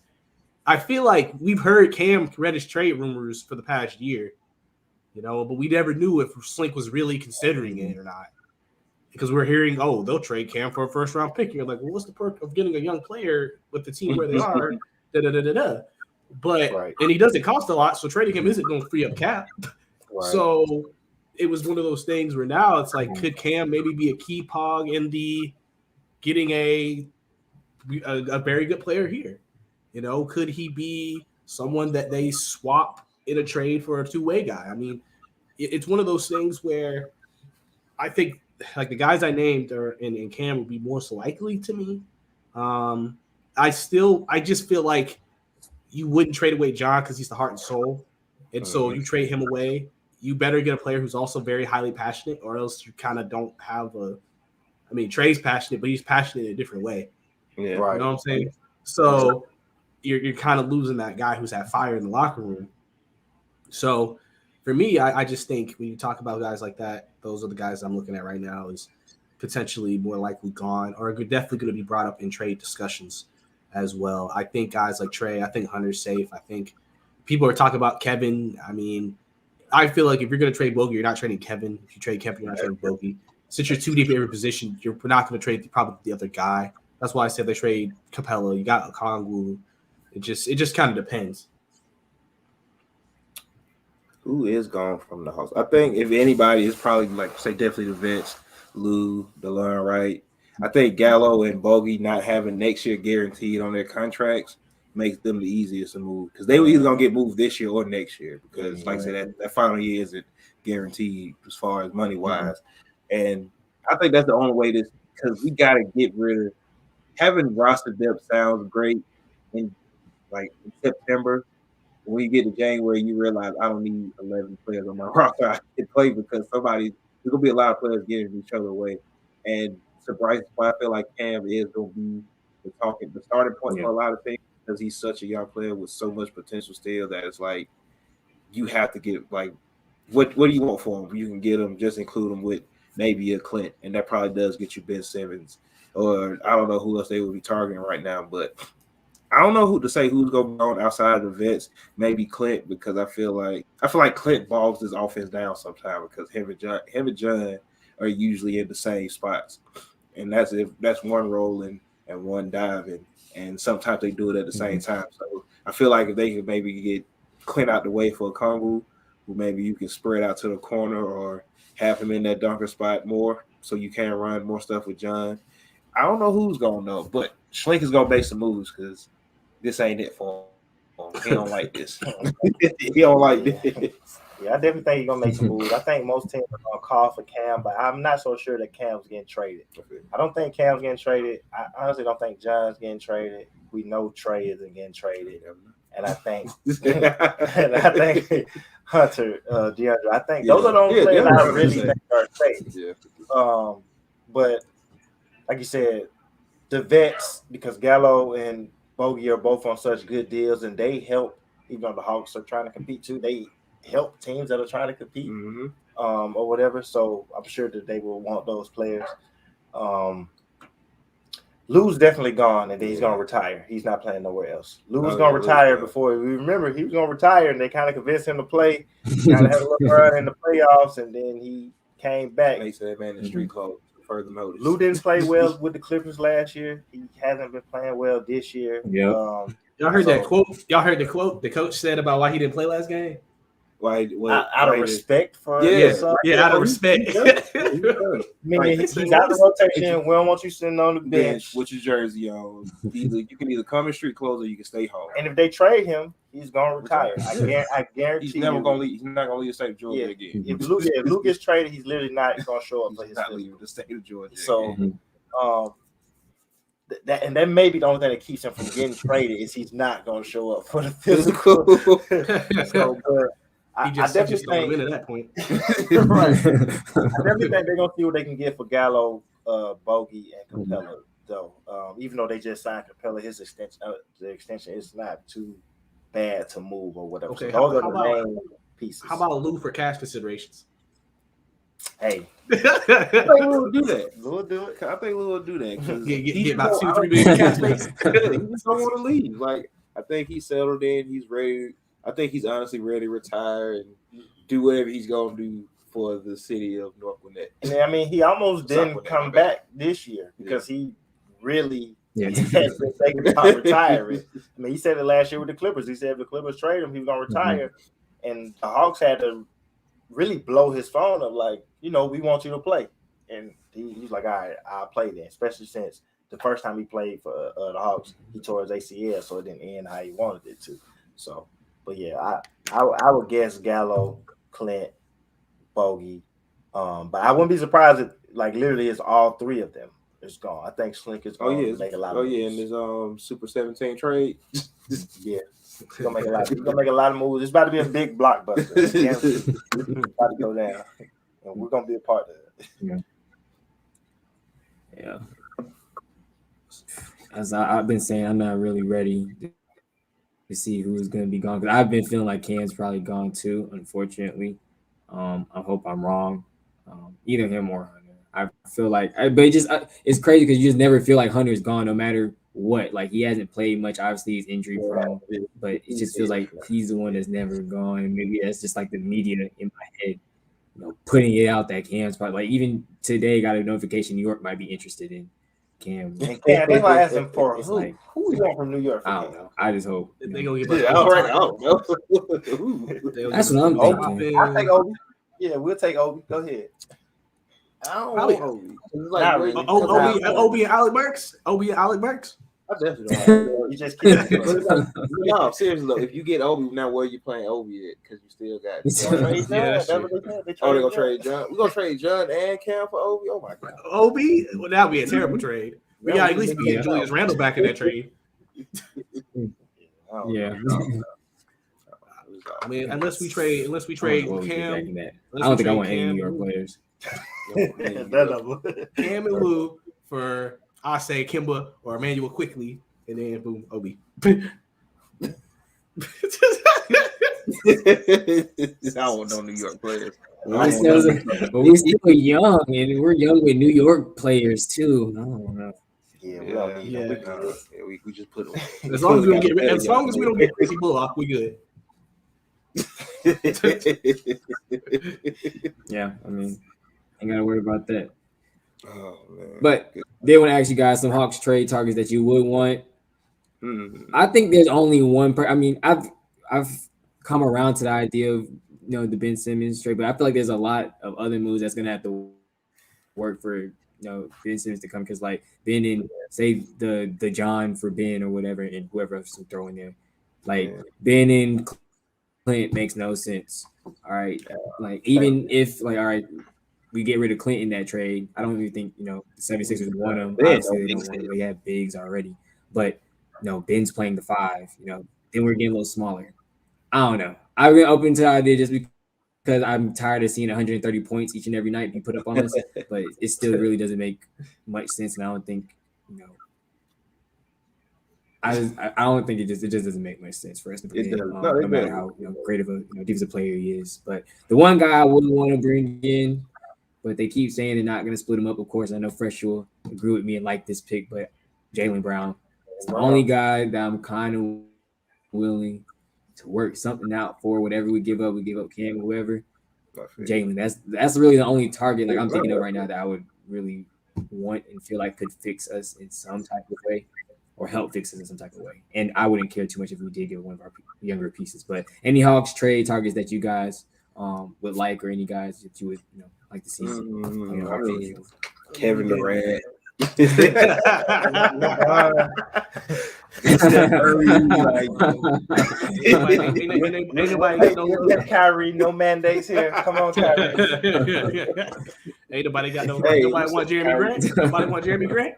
I feel like we've heard Cam Reddish trade rumors for the past year, but we never knew if Slink was really considering it or not. Because we're hearing, they'll trade Cam for a first round pick. You're like, well, what's the perk of getting a young player with the team where they are? But and he doesn't cost a lot, so trading him isn't going to free up cap. Right. So it was one of those things where now it's like, could Cam maybe be a key pog in the getting a very good player here? You know, could he be someone that they swap in a trade for a two-way guy? I mean, it's one of those things where I think like the guys I named in Cam would be most likely to me. I just feel like you wouldn't trade away John because he's the heart and soul. And so you trade him away, you better get a player who's also very highly passionate, or else you kind of don't have I mean, Trey's passionate, but he's passionate in a different way. Yeah, right. You know what I'm saying? So you're kind of losing that guy who's had fire in the locker room. So for me, I just think when you talk about guys like that, those are the guys I'm looking at right now is potentially more likely gone, or definitely going to be brought up in trade discussions as well. I think guys like Trey, I think Hunter's safe. I think people are talking about Kevin. I mean, I feel like if you're going to trade Bogey, you're not trading Kevin. If you trade Kevin, you're not trading Bogey. Since you're too deep in every position, you're not going to trade probably the other guy. That's why I said they trade Capella. You got Okongwu. It just kind of depends. Who is gone from the Hawks? I think if anybody, it's probably like say definitely the vets, Lou, DeLon Wright. I think Gallo and Bogey not having next year guaranteed on their contracts makes them the easiest to move because they were either gonna get moved this year or next year because like I said that final year isn't guaranteed as far as money wise, and I think that's the only way this because we got to get rid of having roster depth sounds great in September. When you get to January, you realize I don't need 11 players on my roster. I can play because there's going to be a lot of players getting each other away. And to Brice, I feel like Cam is going to be the starting point for a lot of things because he's such a young player with so much potential still that it's like you have to get like what do you want for him? You can get him, just include him with maybe a Clint, and that probably does get you Ben Simmons or I don't know who else they would be targeting right now, but I don't know who to say who's going to be on outside of the vets. Maybe Clint because I feel like Clint bogs his offense down sometimes because him and John are usually in the same spots, and that's one rolling and one diving, and sometimes they do it at the same time. So I feel like if they could maybe get Clint out the way for a Kongu, who maybe you can spread out to the corner or have him in that dunker spot more, so you can run more stuff with John. I don't know who's going to know, but Schlink is going to make some moves because this ain't it for him. He don't like this. He don't like this. Yeah, I definitely think he's gonna make some moves. I think most teams are gonna call for Cam, but I'm not so sure that Cam's getting traded. I don't think Cam's getting traded. I honestly don't think John's getting traded. We know Trey isn't getting traded, and I think Hunter, DeAndre. I think those are the only players I really think are traded. Yeah. But like you said, the vets because Gallo and Bogey are both on such good deals, and they help. Even though the Hawks are trying to compete too, they help teams that are trying to compete, or whatever. So I'm sure that they will want those players. Lou's definitely gone, and then he's gonna retire. He's not playing nowhere else. Lou's gonna retire before we remember he was gonna retire, and they kind of convinced him to play. Kind of had a little run in the playoffs, and then he came back. They said, "Man, the street closed." Further notice. Lou didn't play well with the Clippers last year. He hasn't been playing well this year. Yeah. Y'all heard that quote? Y'all heard the quote the coach said about why he didn't play last game? Out of respect for out of respect. Meaning he's out of rotation. We don't want you sitting on the bench with your jersey on. You can either come in street clothes or you can stay home. And if they trade him, he's gonna retire. I guarantee he's never gonna leave. He's not gonna leave the state of Georgia again. If Luke gets traded, he's literally not gonna show up for his not leaving the state of Georgia. So that may be the only thing that keeps him from getting traded is he's not gonna show up for the physical. I definitely think at that point. Right. I definitely think they're gonna see what they can get for Gallo, Bogey, and Capella. Though, even though they just signed Capella, his extension, the extension is not too bad to move or whatever. Okay, so those are the main pieces. How about Lou for cash considerations? Hey, I think Lou will do that. Lou will do it. I think Lou will do that. Get about 2-3 million cash space. He just don't want to leave. Like I think he's settled in. He's ready. I think he's honestly ready to retire and do whatever he's gonna do for the city of North Gwinnett. And I mean, he almost didn't come back this year because he really has been thinking about retiring. I mean, he said it last year with the Clippers. He said if the Clippers trade him, he was gonna retire. And the Hawks had to really blow his phone up like, we want you to play. And he's like, all right, I'll play then, especially since the first time he played for the Hogs, he tore his ACL, so it didn't end how he wanted it to. So, but yeah, I would guess Gallo, Clint, Bogey. But I wouldn't be surprised if like literally it's all three of them is gone. I think Slink is going to make a lot of moves. In his Super 17 trade. Yeah. He's gonna make a lot of moves. It's about to be a big blockbuster. It's about to go down. And we're gonna be a part of it. Yeah. As I've been saying, I'm not really ready to see who's going to be gone because I've been feeling like Cam's probably gone too. Unfortunately, I hope I'm wrong. Either him or Hunter. I feel like, but it's crazy because you just never feel like Hunter's gone, no matter what. Like he hasn't played much. Obviously, he's injury prone, but it just feels like he's the one that's never gone. And maybe that's just like the media in my head, putting it out that Cam's probably like even today got a notification New York might be interested in Cam. And Cam, they might ask him for It's who? like, Who we want from New York? I don't know. I just hope They gonna give I don't know. That's what I'm thinking. I'll take Obi. Yeah, we'll take Obi. Go ahead. I don't Probably. know Obi. Obi and Alec Burks. Obi and Alec Burks. I definitely don't know. You just kidding. No, seriously though, if you get Obi, now where you playing Obi at? Because you still got. Yeah, they're gonna trade John. We're gonna trade John and Cam for Obi. Oh my god. Obi? Well, that would be a terrible trade. We got at least be getting Julius Randle back in that trade. Yeah. I mean, unless we trade Cam. I don't think I want any New York players. Cam and Lou for I say Kimba or Emmanuel quickly, and then boom, Obi. I don't want no New York players. But we're still young, and we're young with New York players too. I don't know. We just put them. As long as we don't get Chrissy Bullock, we good. Yeah, I mean, ain't gotta worry about that. Oh man! But they want to ask you guys some Hawks trade targets that you would want. I think there's only one. I mean, I've come around to the idea of the Ben Simmons trade, but I feel like there's a lot of other moves that's gonna have to work for Ben Simmons to come because like Ben and say the John for Ben or whatever and whoever else to throw in there, like Ben and Clint makes no sense. All right, like even if like all right, we get rid of Clint in that trade, I don't even think the 76ers want him. Obviously, they don't want him. They have bigs already, but Ben's playing the 5. Then we're getting a little smaller. I don't know. I've been open to the idea just because I'm tired of seeing 130 points each and every night be put up on us, but it still really doesn't make much sense, and I don't think I don't think it just doesn't make much sense for us to put him, no matter how great of a defensive player he is. But the one guy I wouldn't want to bring in, but they keep saying they're not going to split him up. Of course, I know Fresh will agree with me and like this pick, but Jaylen Brown is the only guy that I'm kind of willing to work something out for. Whatever we give up Cam, whoever. Jaylen, that's really the only target like I'm thinking of right now that I would really want and feel like could fix us in some type of way. Or help fix us in some type of way. And I wouldn't care too much if we did get one of our younger pieces. But any Hawks trade targets that you guys would like, or any guys that you would like to see. Kevin Durant. Kyrie, no mandates here. Come on, Kyrie. Ain't nobody got no. Nobody want Jeremy Grant. Nobody want Jeremy Grant.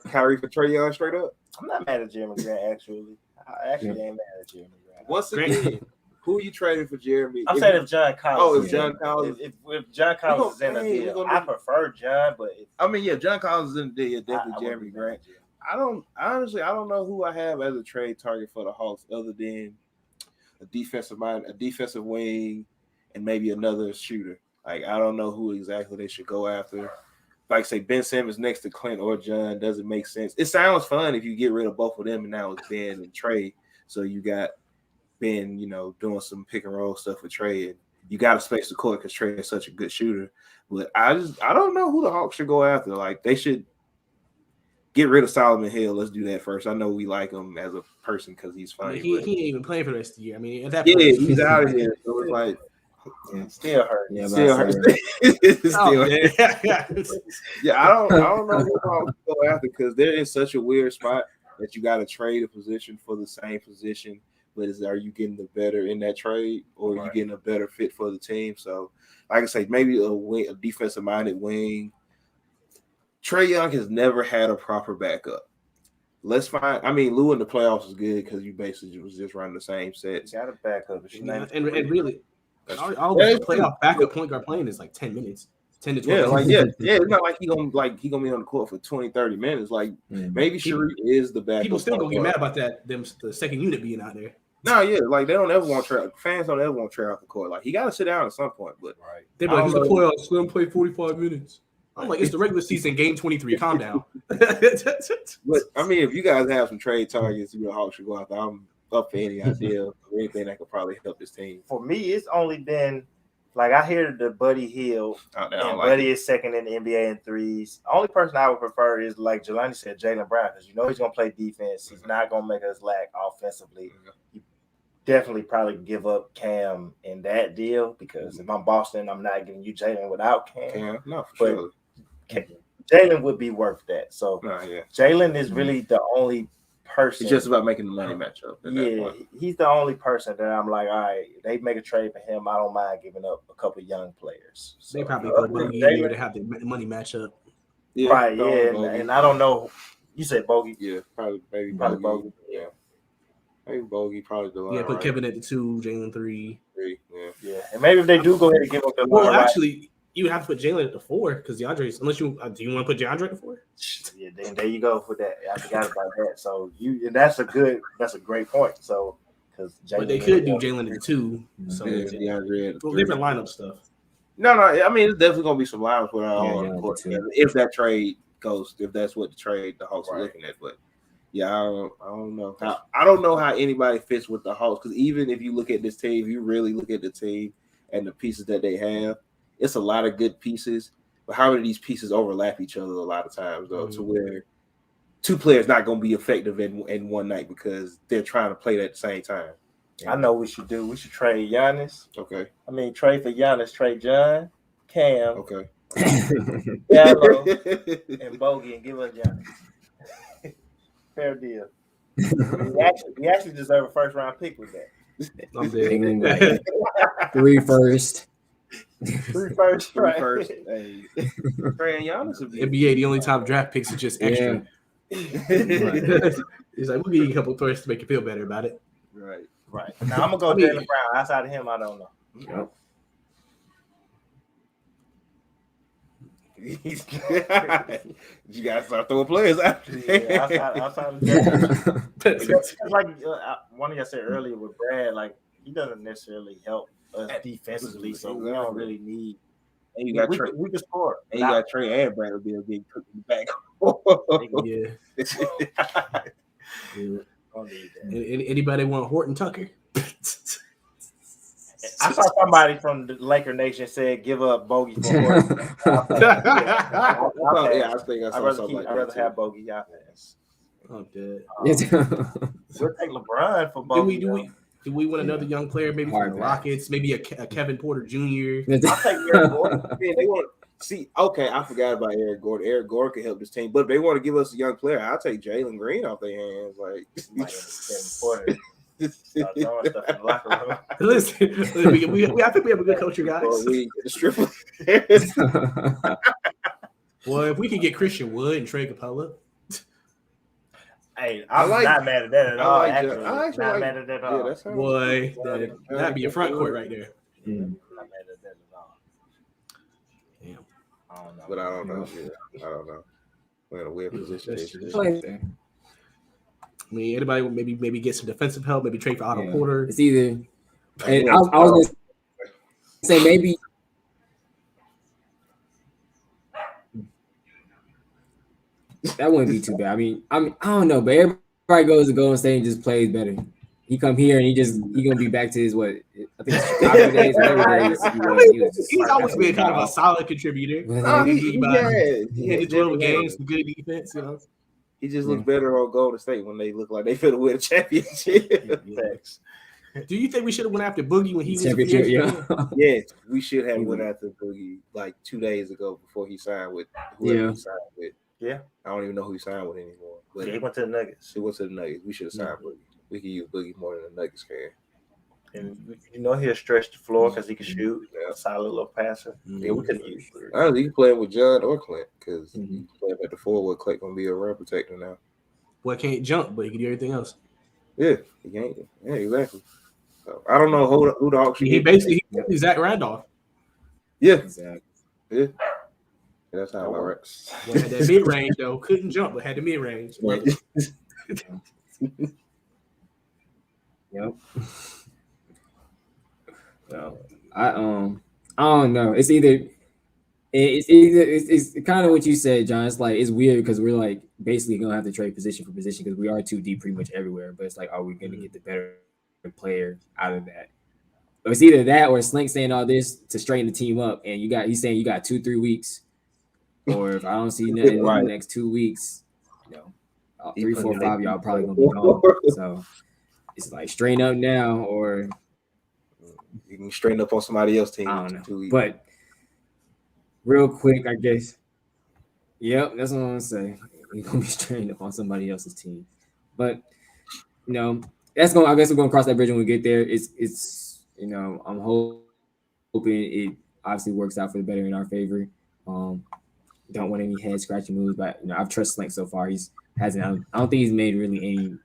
Kyrie for Trae Young straight up. I'm not mad at Jeremy Grant actually. I ain't mad at Jeremy Grant. Once again, who you trading for Jeremy? I'm saying if John Collins. Oh, if John Collins. If John Collins is in the deal, I prefer John, but if John Collins is in the deal, definitely Jeremy Grant. I don't know who I have as a trade target for the Hawks other than a defensive wing, and maybe another shooter. Like I don't know who exactly they should go after. Like say Ben Simmons next to Clint or John doesn't make sense. It sounds fun if you get rid of both of them and now it's Ben and Trae. So you got Ben, doing some pick and roll stuff with Trae, and you got to space the court because Trae is such a good shooter. But I don't know who the Hawks should go after. Like they should get rid of Solomon Hill. Let's do that first. I know we like him as a person because he's funny. He ain't even playing for the rest of the year. I mean, at that point, he's out of here. So it's like Still hurt. Yeah, Still but I hurts. said- It's Oh, still yeah. Yeah, I don't know who I'll go after because they're in such a weird spot that you got to trade a position for the same position. But are you getting the better in that trade, or are you getting a better fit for the team? So, like I say, maybe a defensive minded wing. Trae Young has never had a proper backup. Let's find. I mean, Lou in the playoffs is good because you basically was just running the same sets. Got a backup. Yeah, and really, That's all true. the playoff backup point guard playing is like 10 minutes, 10 to 12 Yeah, like minutes. it's not like he gonna be on the court for 20, 30 minutes. Like maybe Sharif is the backup. People still point gonna get guard. mad about that. The second unit being out there. No, yeah, like they don't ever want Trey. Fans don't ever want Trey off the court. Like he got to sit down at some point. But They're like, it's the playoffs. Let him play 45 minutes. I'm like, it's the regular season, game 23. Calm down. But I mean, if you guys have some trade targets, your Hawks should go out there. I'm up for any idea or anything that could probably help this team. For me, it's only been like I hear the Buddy Hill, and Buddy is second in the NBA in threes. Only person I would prefer is, like Jelani said, Jaylen Brown, because you know he's gonna play defense. He's not gonna make us lack offensively. You definitely probably give up Cam in that deal because if I'm Boston, I'm not giving you Jaylen without Cam. No, for sure. Jaylen would be worth that. So Jaylen is really the only person. It's just about making the money match up. Yeah, he's the only person that I'm like, all right, they make a trade for him. I don't mind giving up a couple young players. So, they probably put Bogey in there to have the money match up. Yeah, right, yeah. And I don't know. You said Bogey. Yeah, probably Bogey. Yeah. Maybe Bogey, probably the line. Yeah, put Kevin at the 2, Jalen 3. Yeah. And maybe if they do go ahead and give up the well, actually, you would have to put Jalen at the 4 because DeAndre's, unless you do you want to put DeAndre at the 4? Yeah, then there you go for that. I forgot about that. So that's a great point. So because but they could do Jalen at the 2. So DeAndre different lineup stuff. No, I mean it's definitely gonna be some lineups with if that trade goes, if that's what the Hawks are looking at. But yeah, I don't know. I don't know how anybody fits with the Hawks because even if you look at this team, you really look at the team and the pieces that they have. It's a lot of good pieces, but how many of these pieces overlap each other a lot of times, though, to where two players not going to be effective in one night because they're trying to play at the same time. I know what we should do. We should trade Giannis. Okay. I mean, trade for Giannis, trade John, Cam, okay, Gallo, and Bogey, and give us Giannis. Fair deal. we actually deserve a first round pick with that. I'm dead. 3 first. 3 first, right? 3 first. Hey, Trey and Giannis would be NBA. The only time draft picks are just extra. He's like, we'll give you a couple firsts to make you feel better about it. Right. Now I'm gonna go Jaylen Brown. Outside of him, I don't know. Yep. You gotta start throwing players out. Outside of Jaylen. Like one of y'all said earlier with Brad, like he doesn't necessarily help us defensively, so we don't really need. And you got we can score. And you got Trey and Brad will be getting cooked in the back. Yeah. Anybody want Horton Tucker? I saw somebody from the Laker Nation said give up Bogey for Horton. I think I saw something like that. I'd rather have Bogey offense. I'm dead. We'll take LeBron for Bogey. Do we want another young player, maybe from the Rockets, maybe a Kevin Porter Jr.? I'll take Eric Gordon. They want see. Okay, I forgot about Eric Gordon. Eric Gordon could help this team, but if they want to give us a young player, I'll take Jalen Green off their hands. Like Kevin Porter. Start throwing stuff in the locker room. Listen, I think we have a good culture, guys. Well, if we can get Christian Wood and Trey Capella. Hey, I'm not mad at that at all. Actually, not mad at that at all. Boy, that'd be a front court right there. Not mad at that at all. Damn. I don't know. But I don't know. I don't know. We're in a weird position. I mean, anybody maybe get some defensive help, maybe trade for Otto Porter. It's either. And I was going to say maybe. That wouldn't be too bad. I mean, I don't know, but everybody goes to Golden State and just plays better. He come here and he gonna be back to his I think it's Chicago days, whatever days. He's always been kind of a solid contributor. He had 12 games, some good defense, you know. He just looks better on Golden State when they look like they finna win a championship. Thanks. Do you think we should have went after Boogie when he was a free Championship, agent? yeah. Yes, we should have went after Boogie like 2 days ago before he signed with whoever he signed with. Yeah. I don't even know who he signed with anymore. But he went to the Nuggets. He went to the Nuggets. We should have signed Boogie. We could use Boogie more than the Nuggets can. And he'll stretch the floor because he can shoot. A solid little passer. Yeah, we couldn't use Boogie. Honestly, he playing with John or Clint because he's playing at the forward. Clint gonna be a rim protector now. Boy can't jump, but he can do everything else. Yeah, he can't. Yeah, exactly. So, I don't know who the Hawks. He basically Zach Randolph. Yeah, Exactly. yeah. That's how it works. Boy had that mid range though. Couldn't jump, but had the mid range. Yep. So I don't know. It's kind of what you said, John. It's like it's weird because we're like basically gonna have to trade position for position because we are too deep pretty much everywhere. But it's like, are we gonna get the better player out of that? But it's either that or Slink saying all this to straighten the team up, and he's saying you got 2-3 weeks, or if I don't see nothing in the next 2 weeks, 3, 4, 5, y'all probably gonna be gone. So it's like straighten up now, or you can straighten up on somebody else's team. I don't know. 2 weeks. But real quick, I guess. Yep, that's what I'm gonna say. We're gonna be straightened up on somebody else's team. But that's going. I guess we're gonna cross that bridge when we get there. It's I'm hoping it obviously works out for the better in our favor. Don't want any head scratching moves, but I've trusted Slink so far. I don't think he's made really any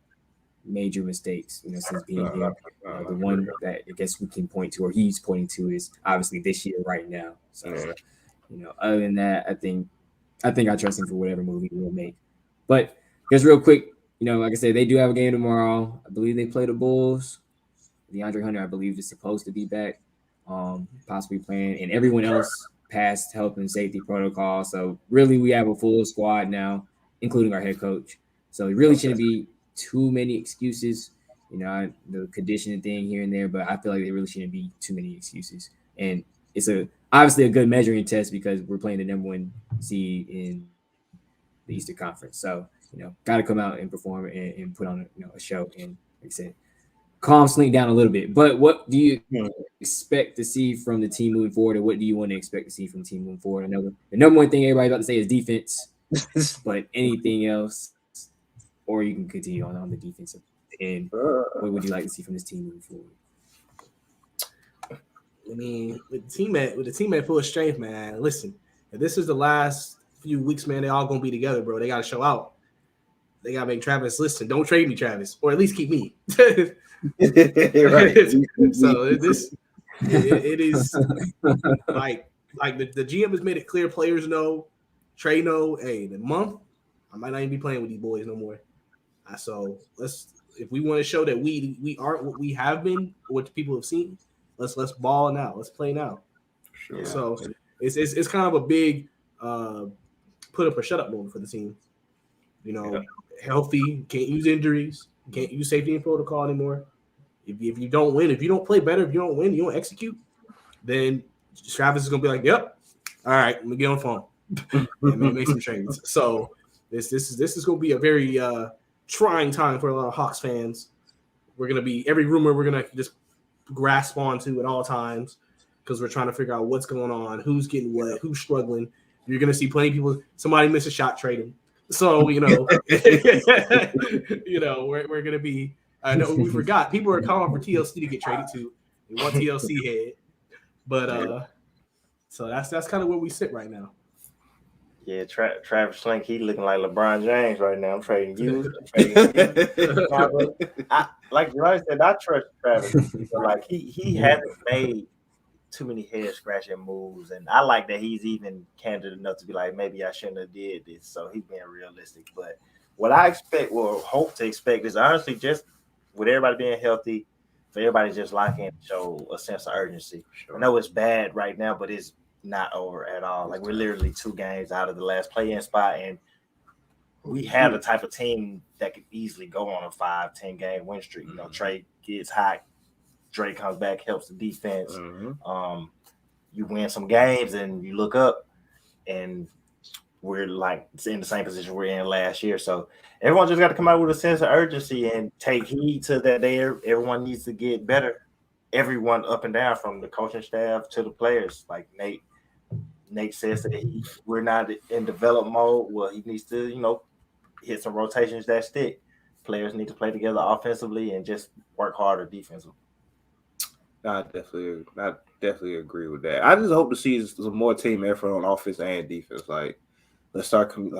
major mistakes, since being here. The one that I guess we can point to, or he's pointing to, is obviously this year right now. So, other than that, I think I trust him for whatever move he will make. But just real quick, like I said, they do have a game tomorrow. I believe they play the Bulls. DeAndre Hunter, I believe, is supposed to be back, possibly playing, and everyone else passed health and safety protocol. So really, we have a full squad now, including our head coach. So it really shouldn't be too many excuses. The conditioning thing here and there, but I feel like there really shouldn't be too many excuses. And it's obviously a good measuring test because we're playing the number 1 seed in the Eastern Conference. So got to come out and perform and put on a show. And like I said, calm Slink down a little bit. But what do you expect to see from the team moving forward, or what do you want to expect to see from the team moving forward? I know the number 1 thing everybody's about to say is defense, but anything else, or you can continue on the defensive end. What would you like to see from this team moving forward? I mean, with the team at full strength, man. Listen, if this is the last few weeks, man, they all gonna be together, bro. They gotta show out. They gotta make Travis listen. Don't trade me, Travis, or at least keep me. Right. So it is like the GM has made it clear. Players know, Trey know. Hey, the month I might not even be playing with these boys no more. So if we want to show that we aren't what we have been, or what the people have seen, let's ball now. Let's play now. Sure. So it's kind of a big put up or shut up moment for the team. Healthy, can't use injuries, can't use safety and protocol anymore. If you don't win, if you don't play better, if you don't win, you don't execute, then Travis is gonna be like, "Yep, all right, let me get on the phone and make some trades." So this is gonna be a very trying time for a lot of Hawks fans. We're gonna be every rumor we're gonna just grasp onto at all times because we're trying to figure out what's going on, who's getting what, who's struggling. You're gonna see plenty of people. Somebody miss a shot, trade him. So we're gonna be. I know we forgot. People are calling for TLC to get traded to. They want TLC head, but so that's kind of where we sit right now. Yeah, Travis Slink, he looking like LeBron James right now. I'm trading you. Like Brice said, I trust Travis. Like he hasn't made too many head scratching moves, and I like that he's even candid enough to be like, maybe I shouldn't have did this. So he's being realistic. But what I hope to expect is honestly just with everybody being healthy, for everybody just lock in and show a sense of urgency. Sure. I know it's bad right now, but it's not over at all. Like we're literally 2 games out of the last play-in spot, and we have the type of team that could easily go on a 5-10 game win streak. Trey gets hot, Dre comes back, helps the defense. You win some games, and you look up, and we're like in the same position we're in last year. So everyone just got to come out with a sense of urgency and take heed to that. Everyone needs to get better. Everyone up and down, from the coaching staff to the players. Like Nate says that we're not in develop mode. Well, he needs to, hit some rotations that stick. Players need to play together offensively and just work harder defensively. I definitely agree with that. I just hope to see some more team effort on offense and defense. Like, I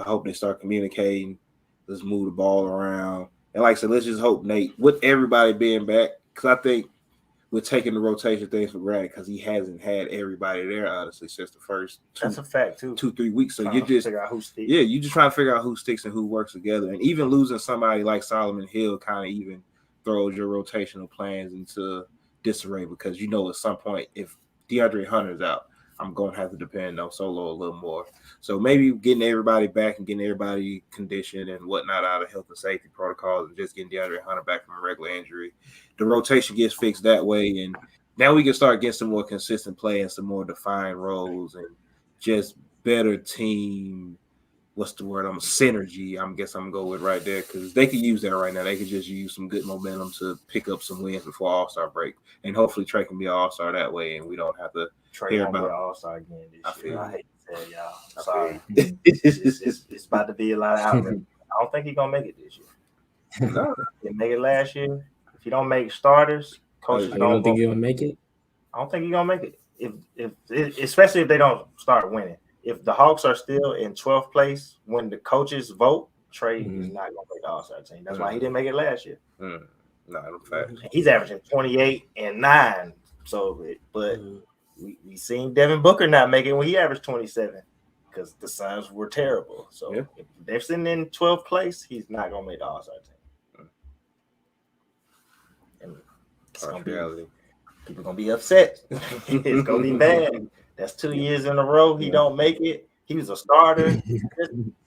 hope they start communicating. Let's move the ball around. And like I said, let's just hope Nate, with everybody being back, because I think we're taking the rotation things for granted because he hasn't had everybody there, honestly, since the first that's a fact too. 2-3 weeks. So you just figure out who sticks. Yeah, you just trying to figure out who sticks and who works together. And even losing somebody like Solomon Hill kind of even throws your rotational plans into disarray, because at some point, if DeAndre Hunter's out, I'm going to have to depend on Solo a little more. So maybe getting everybody back and getting everybody conditioned and whatnot out of health and safety protocols, and just getting DeAndre Hunter back from a regular injury, the rotation gets fixed that way. And now we can start getting some more consistent play and some more defined roles and just better team. What's the word? Synergy. I guess I'm going to go with right there, because they could use that right now. They could just use some good momentum to pick up some wins before All-Star break. And hopefully Trey can be an All-Star that way, and we don't have to Trey won't be an All-Star again this year. I hate to tell y'all. I'm sorry. It's about to be a lot of outrage. I don't think he's going to make it this year. No. He didn't make it last year. If you don't make starters, coaches don't think he'll make it? I don't think he's going to make it. Especially if they don't start winning. If the Hogs are still in 12th place when the coaches vote, Trey is not going to make the All-Star team. That's why he didn't make it last year. No, I'm fact. He's averaging 28 and 9. So, but we seen Devin Booker not make it when he averaged 27 because the Suns were terrible. So if they're sitting in 12th place, he's not going to make the All-Star team. And it's gonna be, people going to be upset. It's going to be bad. That's 2 years in a row he don't make it. He was a starter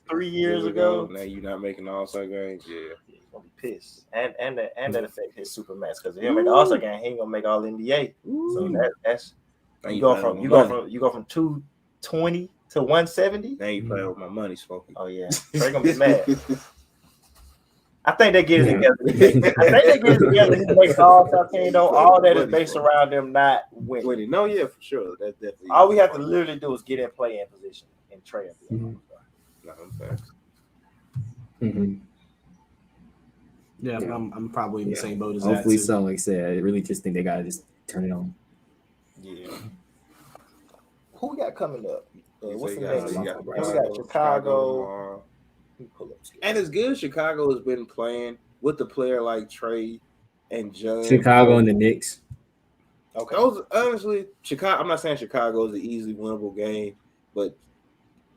3 years ago. Now you're not making the All-Star games. Yeah, he's gonna be pissed, and that affect his supermax, because if he don't make the All-Star game, he ain't gonna make All NBA. So that's you go from 220 to 170. Now you playing with my money, Smokey. Oh yeah, Trey gonna be mad. I think they get it together. I think they get it together to make the All-Star team, though. All that is based around them not winning. No, yeah, for sure. That's definitely all we have to literally do is get in play-in position and Trey. Yeah, I'm probably in the same boat as hopefully that. So, like I said, I really just think they gotta just turn it on. Yeah. Who we got coming up? What's the next one? We got Chicago. Chicago. And it's good Chicago has been playing with the player like Trey and John. Chicago and the Knicks. Okay. Those, honestly, Chicago. I'm not saying Chicago is an easily winnable game, but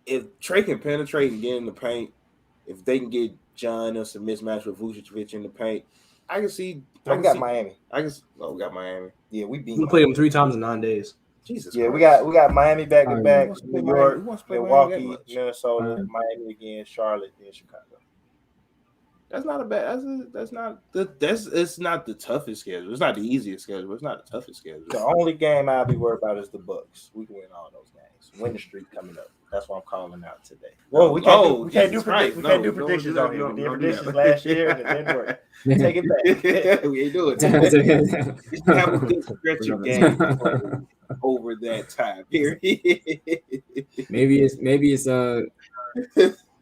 if Trey can penetrate and get in the paint, if they can get John us a mismatch with Vucevic in the paint, I can see. We got Miami. We got Miami. Yeah, we played them 3 times in 9 days. Jesus. Yeah, Christ. we got Miami back to back. New York, Milwaukee, Minnesota, Miami again, Charlotte, then Chicago. That's not a bad. It's not the toughest schedule. It's not the easiest schedule. It's not the toughest schedule. The only game I'll be worried about is the Bucks. We can win all those games. Win the streak coming up. That's what I'm calling out today. Well, we can't do predictions on here. We did predictions last year and it didn't work. Take it back. We ain't doing it. We have a good stretch of games over that time period.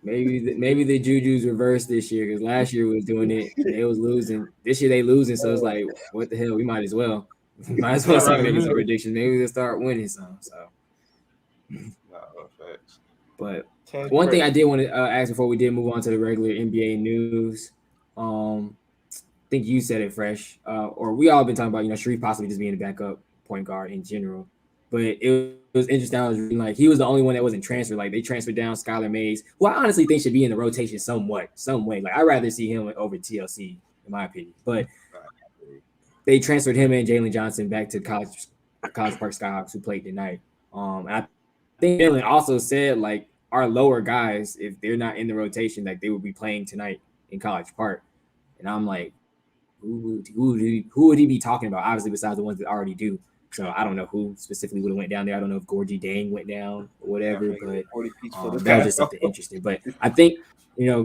Maybe the Juju's reversed this year, because last year we was doing it, they was losing. This year they losing, so it's like, what the hell? We might as well start making some predictions. Maybe they'll start winning some. So, but one thing I did want to ask before we did move on to the regular NBA news, I think you said it, Fresh, or we all been talking about Sharif possibly just being a backup point guard in general. But it was interesting. I was reading, like, he was the only one that wasn't transferred. Like, they transferred down Skylar Mays, who I honestly think should be in the rotation some way. Like, I'd rather see him over TLC, in my opinion. But they transferred him and Jalen Johnson back to College Park Skyhawks, who played tonight. And I think Jalen also said, like, our lower guys, if they're not in the rotation, like, they would be playing tonight in College Park. And I'm like, who would he be talking about? Obviously, besides the ones that already do. So I don't know who specifically would have went down there. I don't know if Gorgie Dang went down or whatever, but 40 piece for the that was just something interesting. But I think, yeah,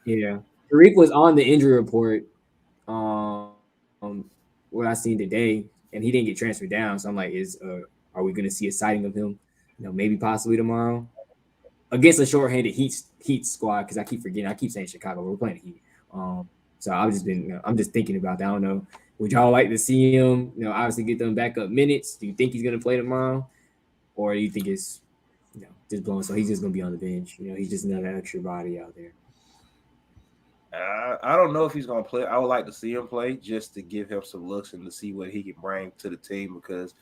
Tariq was on the injury report what I seen today, and he didn't get transferred down. So I'm like, are we going to see a sighting of him? Maybe possibly tomorrow against a shorthanded Heat squad, because I keep forgetting. I keep saying Chicago. We're playing the Heat. So I'm just thinking about that. I don't know. Would y'all like to see him? Obviously get them back up minutes. Do you think he's gonna play tomorrow, or do you think it's just blowing? So he's just gonna be on the bench. He's just another extra body out there. I don't know if he's gonna play. I would like to see him play just to give him some looks and to see what he can bring to the team. Because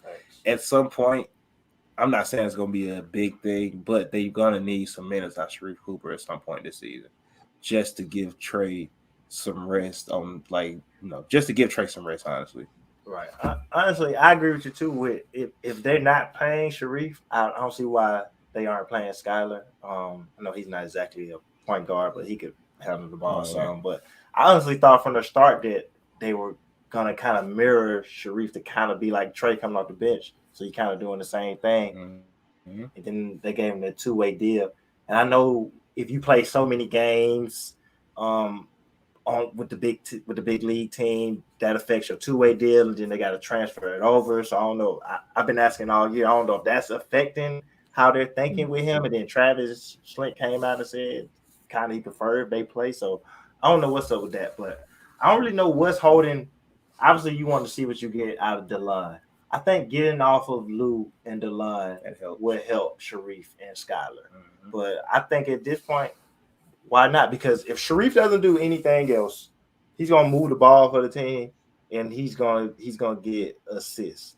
at some point, I'm not saying it's gonna be a big thing, but they're gonna need some minutes out of Sharife Cooper at some point this season, just to give Trey some rest just to give Trey some rest, honestly. Right. Honestly, I agree with you too. With if they're not playing Sharife, I don't see why they aren't playing Skylar. I know he's not exactly a point guard, but he could handle the ball some. But I honestly thought from the start that they were gonna kind of mirror Sharife to kind of be like Trey coming off the bench, so he kind of doing the same thing. Mm-hmm. And then they gave him that two-way deal. And I know if you play so many games, with the big league team, that affects your two-way deal, and then they got to transfer it over. So I don't know. I've been asking all year. I don't know if that's affecting how they're thinking with him. And then Travis Schlink came out and said kind of he preferred they play. So I don't know what's up with that, but I don't really know what's holding. Obviously, you want to see what you get out of DeLon. I think getting off of Lou and DeLon would help Sharife and Skylar. Mm-hmm. But I think at this point, why not? Because if Sharife doesn't do anything else, he's gonna move the ball for the team, and he's gonna get assists.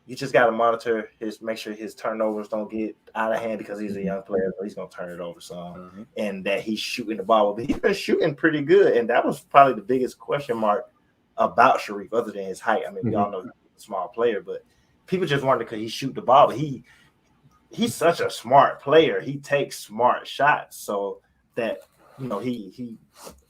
You just gotta monitor make sure his turnovers don't get out of hand because he's a young player, so he's gonna turn it over some, and that he's shooting the ball. But he's been shooting pretty good, and that was probably the biggest question mark about Sharife, other than his height. I mean, we all know he's a small player, but people just wonder because he shoot the ball. But he's such a smart player. He takes smart shots, so that. He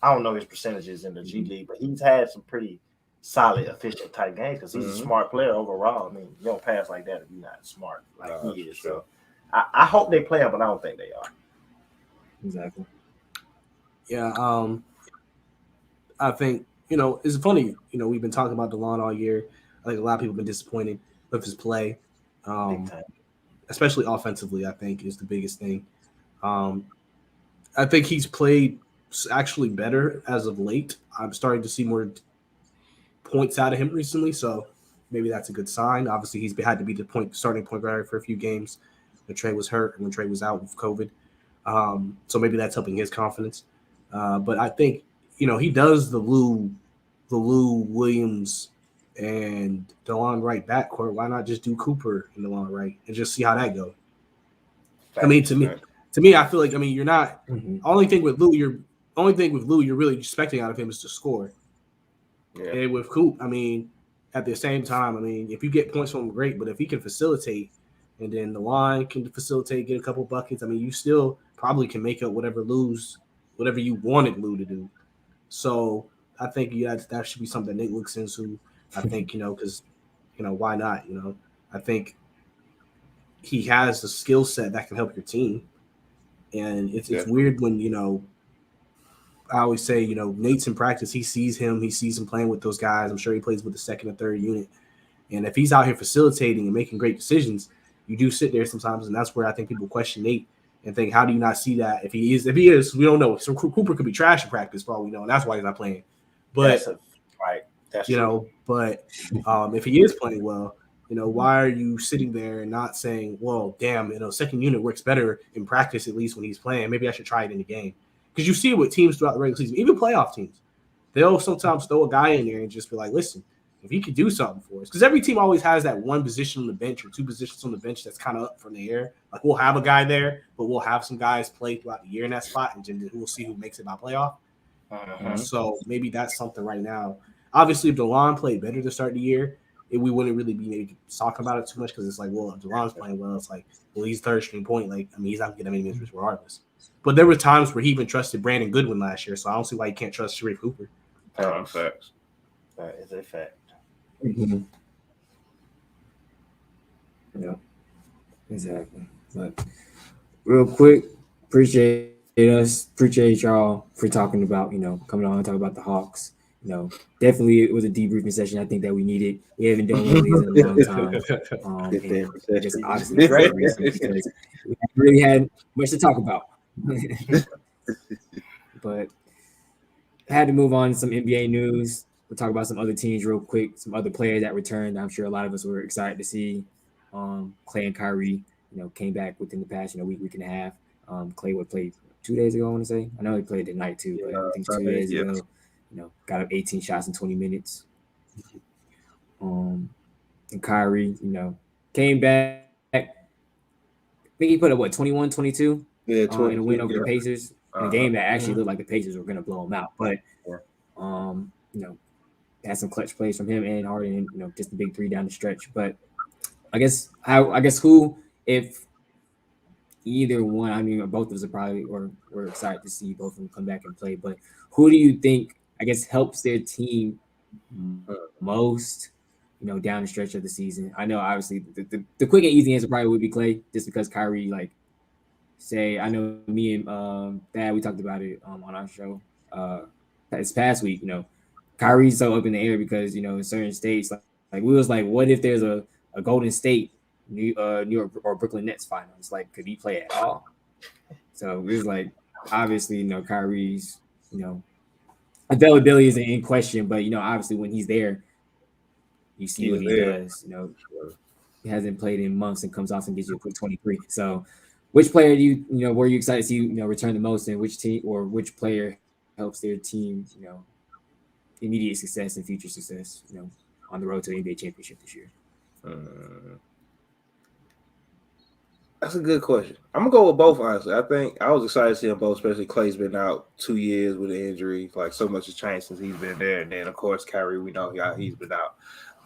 I don't know his percentages in the G League, but he's had some pretty solid, efficient type games because he's a smart player overall. I mean, you don't pass like that if you're not smart like he is. Sure. So I hope they play him, but I don't think they are. Exactly. Yeah. I think, it's funny, we've been talking about DeLon all year. I think a lot of people have been disappointed with his play. Especially offensively, I think is the biggest thing. I think he's played actually better as of late. I'm starting to see more points out of him recently, so maybe that's a good sign. Obviously, he's had to be the starting point guard for a few games when Trey was hurt and when Trey was out with COVID. So maybe that's helping his confidence. But I think, he does the Lou Williams and DeLon Wright backcourt. Why not just do Cooper and DeLon Wright and just see how that goes? I mean, to me, I feel like you're not only thing with Lou you're really expecting out of him is to score. Yeah. And with Coop, at the same time, if you get points from him, great. But if he can facilitate, and then the line can facilitate, get a couple buckets, you still probably can make up whatever you wanted Lou to do. So I think that should be something Nate looks into. I think because why not? I think he has the skill set that can help your team. And it's weird when, I always say, Nate's in practice. He sees him playing with those guys. I'm sure he plays with the second or third unit. And if he's out here facilitating and making great decisions, you do sit there sometimes. And that's where I think people question Nate and think, how do you not see that? If he is, we don't know. So Cooper could be trash in practice for all we know. And that's why he's not playing. But, that's true. But if he is playing well, why are you sitting there and not saying, well, damn, second unit works better in practice, at least when he's playing. Maybe I should try it in the game. Because you see it with teams throughout the regular season, even playoff teams. They'll sometimes throw a guy in there and just be like, listen, if he could do something for us. Because every team always has that one position on the bench or two positions on the bench that's kind of up from the air. Like, we'll have a guy there, but we'll have some guys play throughout the year in that spot, and then we'll see who makes it by playoff. So maybe that's something right now. Obviously, if DeLon played better to start the year, we wouldn't really be maybe talking about it too much because it's like, well, if DeLon's playing well, it's like, well, he's third string point. Like, he's not getting any minutes regardless. But there were times where he even trusted Brandon Goodwin last year, so I don't see why he can't trust Sharife Cooper. Facts. That is a fact. Yeah, exactly. But real quick, appreciate y'all for talking about, coming on and talking about the Hawks. Definitely it was a debriefing session. I think that we needed. We haven't done one of these in a long time. Get that And I guess recession. obviously It's for great. good reason because we haven't really had much to talk about. But I had to move on to some NBA news. We'll talk about some other teams real quick, some other players that returned. I'm sure a lot of us were excited to see. Clay and Kyrie, came back within the past, week and a half. Clay would play 2 days ago, I want to say. I know he played tonight too, but I think two Sunday, days yeah. ago, got up 18 shots in 20 minutes. And Kyrie, came back. I think he put up 21, 22 Yeah, in a win 22. over the Yeah. Pacers in a game that actually looked like the Pacers were going to blow him out. But Yeah. um, you know, had some clutch plays from him and Harden, and just the big three down the stretch. But I guess who, if either one, I mean, both of us are probably or we're excited to see both of them come back and play. But who do you think, I guess, helps their team most, down the stretch of the season? I know obviously the quick and easy answer probably would be Clay, just because Kyrie, like, say, I know me and Thad, we talked about it on our show this past week. Kyrie's so up in the air because in certain states, like we was like, what if there's a Golden State, New York or Brooklyn Nets finals? Like, could he play at all? So it was like, obviously, Kyrie's availability is in question, but obviously when he's there, you see He what was he there. does. He hasn't played in months and comes off and gives you a quick 23. So, which player do were you excited to see return the most, and which team or which player helps their team immediate success and future success on the road to the NBA championship this year? That's a good question. I'm gonna go with both, honestly. I think I was excited to see them both, especially Clay's been out 2 years with an injury. Like, so much has changed since he's been there. And then of course Kyrie, we know how he's been out.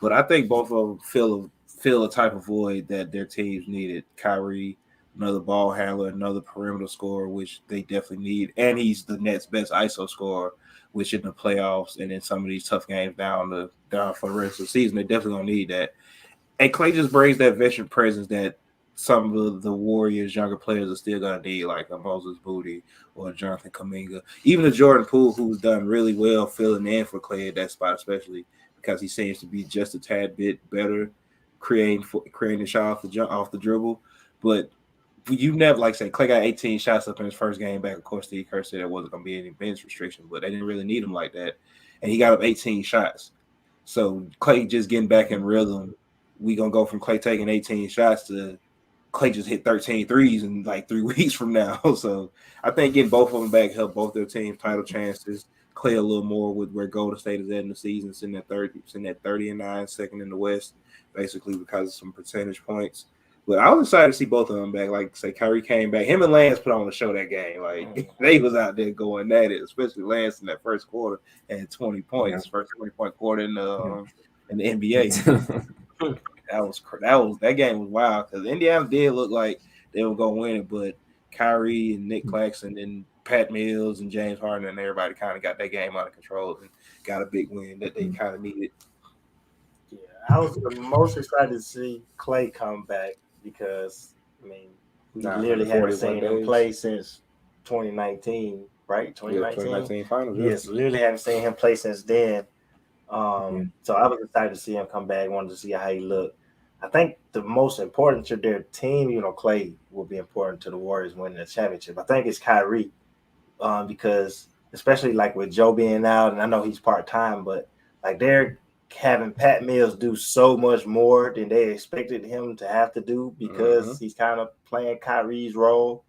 But I think both of them fill a type of void that their teams needed. Kyrie, another ball handler, another perimeter scorer, which they definitely need. And he's the Nets' best ISO scorer, which in the playoffs and in some of these tough games down for the rest of the season, they definitely gonna need that. And Clay just brings that veteran presence that some of the Warriors' younger players are still gonna need, like a Moses Booty or Jonathan Kuminga, even a Jordan Poole, who's done really well filling in for Clay at that spot, especially because he seems to be just a tad bit better creating the shot off the dribble. But you never, like, say, Clay got 18 shots up in his first game back. Of course, Steve Kerr said there wasn't gonna be any bench restriction, but they didn't really need him like that, and he got up 18 shots. So Clay just getting back in rhythm. We gonna go from Clay taking 18 shots to Clay just hit 13 threes in like 3 weeks from now. So I think getting both of them back help both their teams title chances. Clay a little more with where Golden State is at in the season, sitting at 30-9, second in the West, basically because of some percentage points. But I was excited to see both of them back. Like, say, Kyrie came back. Him and Lance put on the show that game. Like, they was out there going at it, especially Lance in that first quarter and 20 points, first 20-point quarter in the NBA. That game was wild because Indiana did look like they were gonna win it, but Kyrie and Nick Claxton and Pat Mills and James Harden and everybody kind of got that game under control and got a big win that they kind of needed. Yeah, I was the most excited to see Clay come back because we literally haven't 41 seen him days. play since 2019, right? 2019 finals. Yes, literally haven't seen him play since then. So I was excited to see him come back. Wanted to see how he looked. I think the most important to their team, Clay will be important to the Warriors winning the championship. I think it's Kyrie, because especially like with Joe being out, and I know he's part-time, but like they're having Pat Mills do so much more than they expected him to have to do because he's kind of playing Kyrie's role.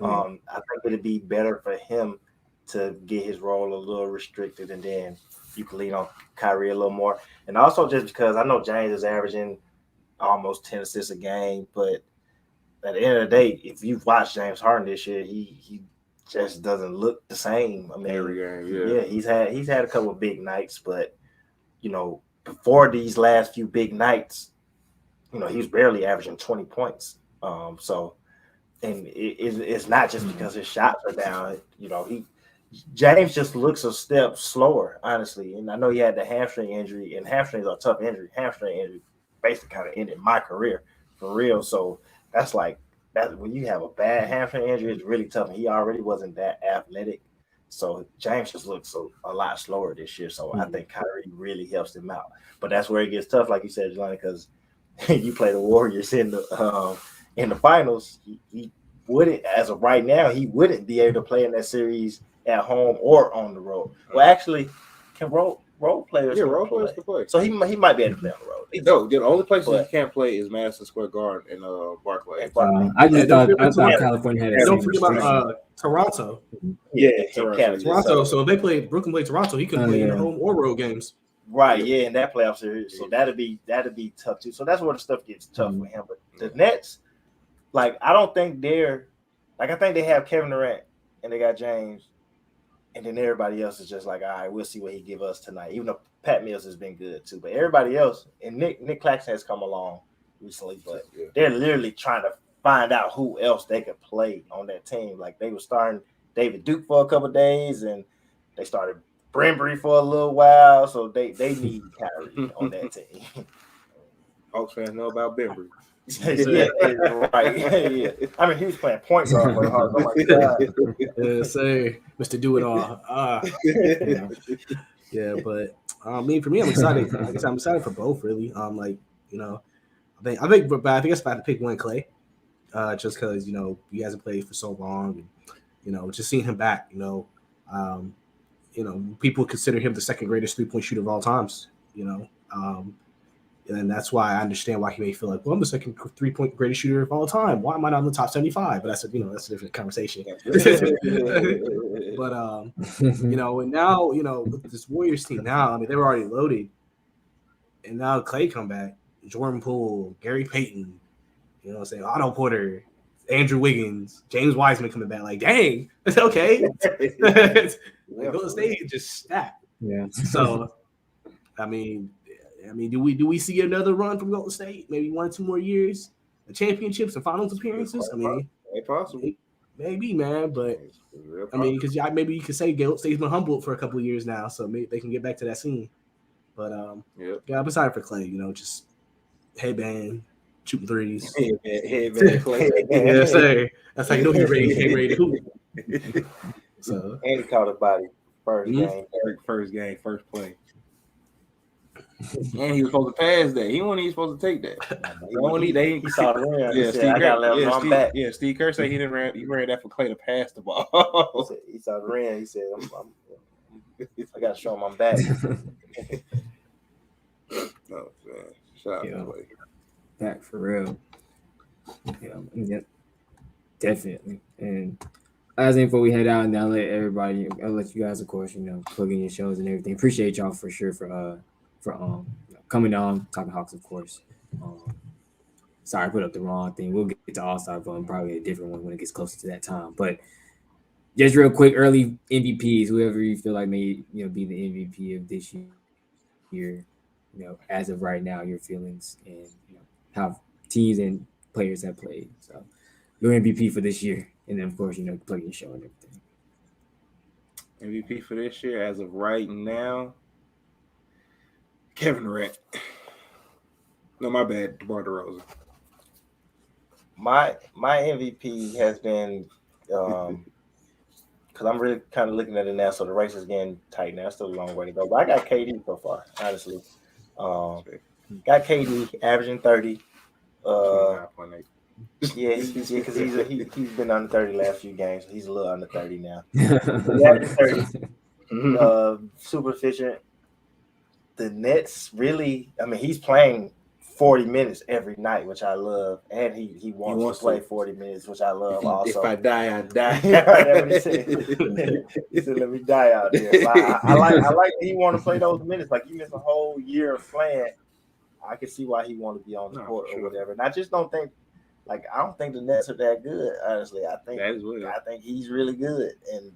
I think it'd be better for him to get his role a little restricted, and then you can lean on Kyrie a little more. And also just because I know James is averaging almost 10 assists a game, but at the end of the day, if you've watched James Harden this year, he just doesn't look the same. I mean, Every game, he's had a couple of big nights, but before these last few big nights, he was barely averaging 20 points. And it's not just because his shots are down. James just looks a step slower, honestly. And I know he had the hamstring injury, and hamstrings are a tough injury. Hamstring injury basically kind of ended my career. for real. So that's like that when you have a bad hamstring injury, it's really tough. And he already wasn't that athletic. So James just looks a lot slower this year. So I think Kyrie really helps him out. But that's where it gets tough, like you said, Jelani, because you play the Warriors in the finals. He wouldn't, as of right now, he wouldn't be able to play in that series at home or on the road. Well, actually, can role players? Yeah, role players can play. So he might be able to play on the road. No, the only place he can't play is Madison Square Garden and Barclays. I just thought California had a don't forget about Toronto. Yeah, Toronto. So if they played Brooklyn played Toronto, he couldn't play in the home or road games. Right, yeah, in that playoff series. So that'd be tough too. So that's where the stuff gets tough for him. But the Nets, like, I don't think I think they have Kevin Durant and they got James, and then everybody else is just like, all right, we'll see what he give us tonight. Even though Pat Mills has been good too, but everybody else and Nick Claxton has come along recently, but they're literally trying to find out who else they could play on that team. Like they were starting David Duke for a couple of days, and they started Brembry for a little while, so they need Kyrie on that team. Hawks fans know about Brembry. Right. Yeah. I mean, he was playing point guard for the Hawks. Oh my god. Say, Mr. Do It All. But for me, I'm excited. I guess I'm excited for both, really. I think it's about to pick one Clay, just because he hasn't played for so long, and just seeing him back, people consider him the second greatest 3-point shooter of all times, and that's why I understand why he may feel like, well, I'm the second 3-point greatest shooter of all time. Why am I not in the top 75? But that's a different conversation. But and now with this Warriors team now, I mean, they were already loaded, and now Clay come back, Jordan Poole, Gary Payton, Otto Porter, Andrew Wiggins, James Wiseman coming back. Like, dang, that's okay. Golden State just stacked. Yeah. So, I mean, do we see another run from Golden State? Maybe 1 or 2 more years, the championships and finals appearances. I mean, possible. Maybe, man. But I mean, because maybe you could say Golden State's been humbled for a couple of years now, so maybe they can get back to that scene. But I'm excited for Clay. Just headband, shooting threes. Headband Clay. Yes, sir. That's how you know he's ready to hoop. So and he caught a body first game, first play. And he was supposed to pass that. He wasn't even supposed to take that. He saw the rim. Yeah, Steve Kerr said he ran that for Clay to pass the ball. He saw the rim. He said, I got to show him I'm back. No, man. Shout out to Clay. Back for real. Yeah, definitely. And as before we head out, and I'll let you guys, of course, plug in your shows and everything. Appreciate y'all for sure for coming on, talking Hawks, of course. Sorry, I put up the wrong thing. We'll get to All-Star voting, probably a different one when it gets closer to that time. But just real quick, early MVPs, whoever you feel like may be the MVP of this year, as of right now, your feelings and how teams and players have played. So your MVP for this year, and then of course plug your show and everything. MVP for this year, as of right now, Kevin Durant. No, my bad, DeMar DeRozan. My MVP has been because I'm really kind of looking at it now, so the race is getting tight now. Still a long way to go, but I got KD so far, honestly. Got KD averaging 30. Because he's been under 30 last few games. So he's a little under 30 now. Super efficient. The Nets really, I mean, he's playing 40 minutes every night, which I love, and he wants to play 40 minutes, which I love also. If I die, I die. That's what he said. He said, "Let me die out there." So I like that he want to play those minutes. Like, you miss a whole year of playing. I can see why he want to be on the court or whatever. And I just don't think, I don't think the Nets are that good. Honestly, I think he's really good, and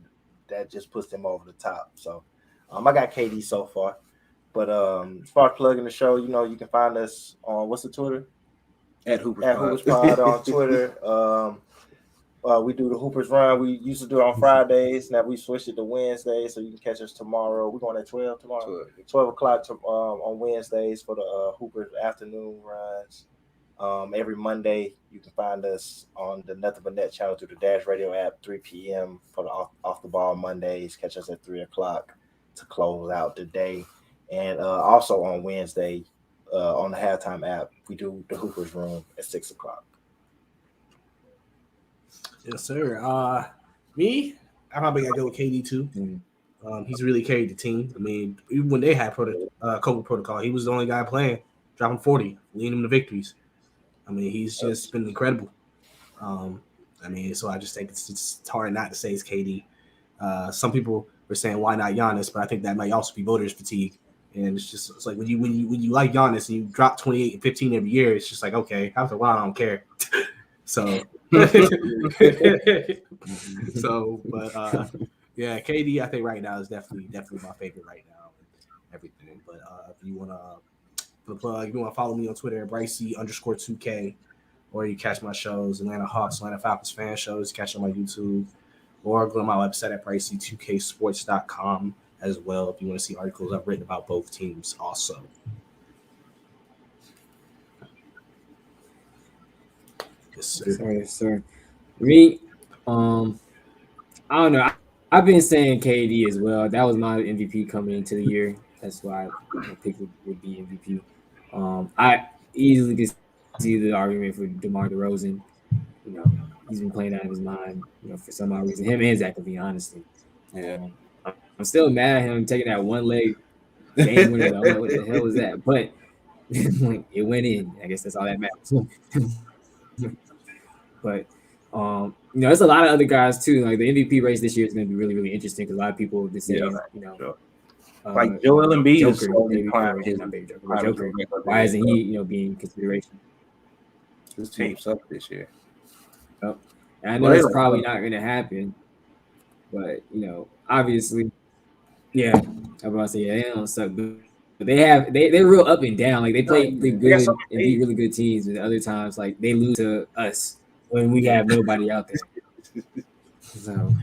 that just puts him over the top. So, I got KD so far. But as far as plugging the show, you can find us on what's the Twitter? At Hoopers Pod on Twitter. We do the Hoopers Run. We used to do it on Fridays. Now we switched it to Wednesdays, so you can catch us tomorrow. We're going at 12 tomorrow. 12 o'clock on Wednesdays for the Hoopers afternoon runs. Every Monday, you can find us on the Nothing But Net channel through the Dash Radio app, 3 p.m. for the off the ball Mondays. Catch us at 3 o'clock to close out the day. And also on Wednesday, on the halftime app, we do the Hoopers Room at 6 o'clock. Yes, sir. Me, I probably gotta go with KD too. He's really carried the team. I mean, even when they had COVID protocol, he was the only guy playing, dropping 40, leading them to victories. I mean, he's just been incredible. I mean, so I just think it's hard not to say it's KD. Some people were saying why not Giannis, but I think that might also be voters fatigue. And it's like when you like Giannis and you drop 28 and 15 every year, it's just like, okay, after a while I don't care. So yeah, KD I think right now is definitely my favorite right now and everything. But if you wanna follow me on Twitter at Brice_2K, or you catch my shows, Atlanta Hawks, Atlanta Falcons fan shows, catch on my YouTube, or go to my website at Brice2ksports.com as well if you want to see articles I've written about both teams also. Yes, sir. Yes, sir. Me, I don't know. I've been saying KD as well. That was my MVP coming into the year. That's why I picked would be MVP. I easily could see the argument for DeMar DeRozan. You know, he's been playing out of his mind. You know, for some odd reason, him and Zach LaVine, honestly. Yeah. I'm still mad at him taking that one leg game winner. I'm like, what the hell was that? But it went in. I guess that's all that matters. But you know, there's a lot of other guys too. Like the MVP race this year is going to be really, really interesting because a lot of people have been saying, you know, Sure. Like Joel Embiid is Joker, slowly maybe climbing his not baby Joker, but Joker. Why isn't he, you know, being consideration? This team's up this year. And I know it's probably not going to happen, but you know, obviously, yeah. I'm about to say, yeah, they don't suck, but they're real up and down. Like they play good and beat really good teams, and other times like they lose to us when we have nobody out there. So,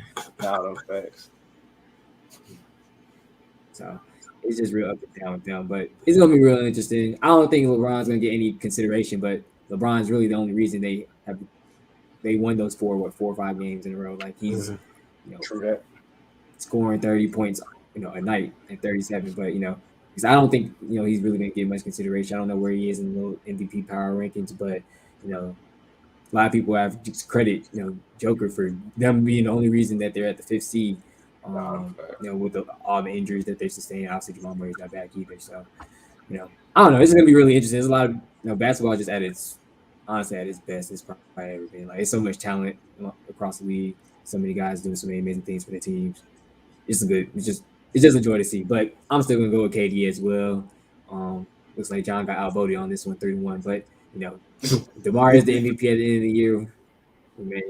so it's just real up and down with them. But it's gonna be real interesting. I don't think LeBron's gonna get any consideration, but LeBron's really the only reason they won those 4 or 5 games in a row. Like he's you know scoring 30 points, you know, a night at 37. But you know, because I don't think you know he's really gonna get much consideration. I don't know where he is in the MVP power rankings, but you know, a lot of people have just credit you know Joker for them being the only reason that they're at the 5th seed. You know, with all the injuries that they're sustaining, obviously Jamal Murray's not back either. So, you know, I don't know. This is gonna be really interesting. There's a lot of you know basketball just at its best. It's probably ever been. Like it's so much talent across the league. So many guys doing so many amazing things for their teams. It's good. It's just a joy to see. But I'm still gonna go with KD as well. Looks like John got outvoted on this one, 3-1. But you know, DeMar is the MVP at the end of the year. Man.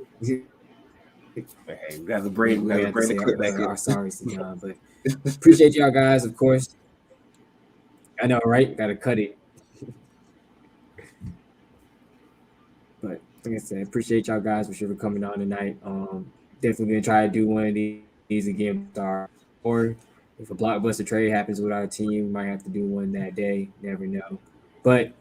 Hey, we got to bring the clip back our sorries to John, but appreciate y'all guys, of course. I know, right? Got to cut it. But like I said, appreciate y'all guys for sure for coming on tonight. Definitely gonna try to do one of these again with or if a blockbuster trade happens with our team, we might have to do one that day. Never know. But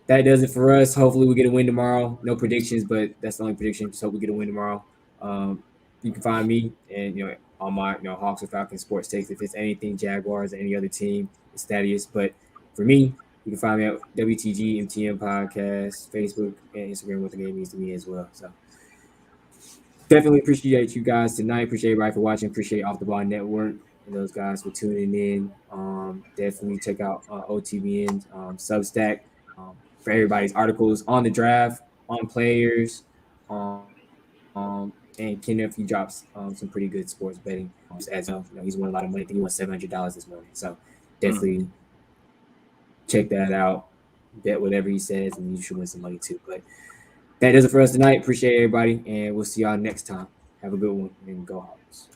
that does it for us. Hopefully we get a win tomorrow. No predictions, but that's the only prediction. Just hope we get a win tomorrow. You can find me and you know on my Hogs or Falcons sports takes. If it's anything Jaguars or any other team, it's Thaddeus. But for me, you can find me at WTG MTM Podcast, Facebook, and Instagram. What the game means to me as well. So definitely appreciate you guys tonight. Appreciate everybody for watching. Appreciate Off the Ball Network and those guys for tuning in. Definitely check out OTBN Substack. For everybody's articles on the draft, on players, and Kenneth, he drops some pretty good sports betting as well. You know, he's won a lot of money. I think he won $700 this morning. So definitely check that out. Bet whatever he says, and you should win some money too. But that does it for us tonight. Appreciate everybody, and we'll see y'all next time. Have a good one, and go Hogs.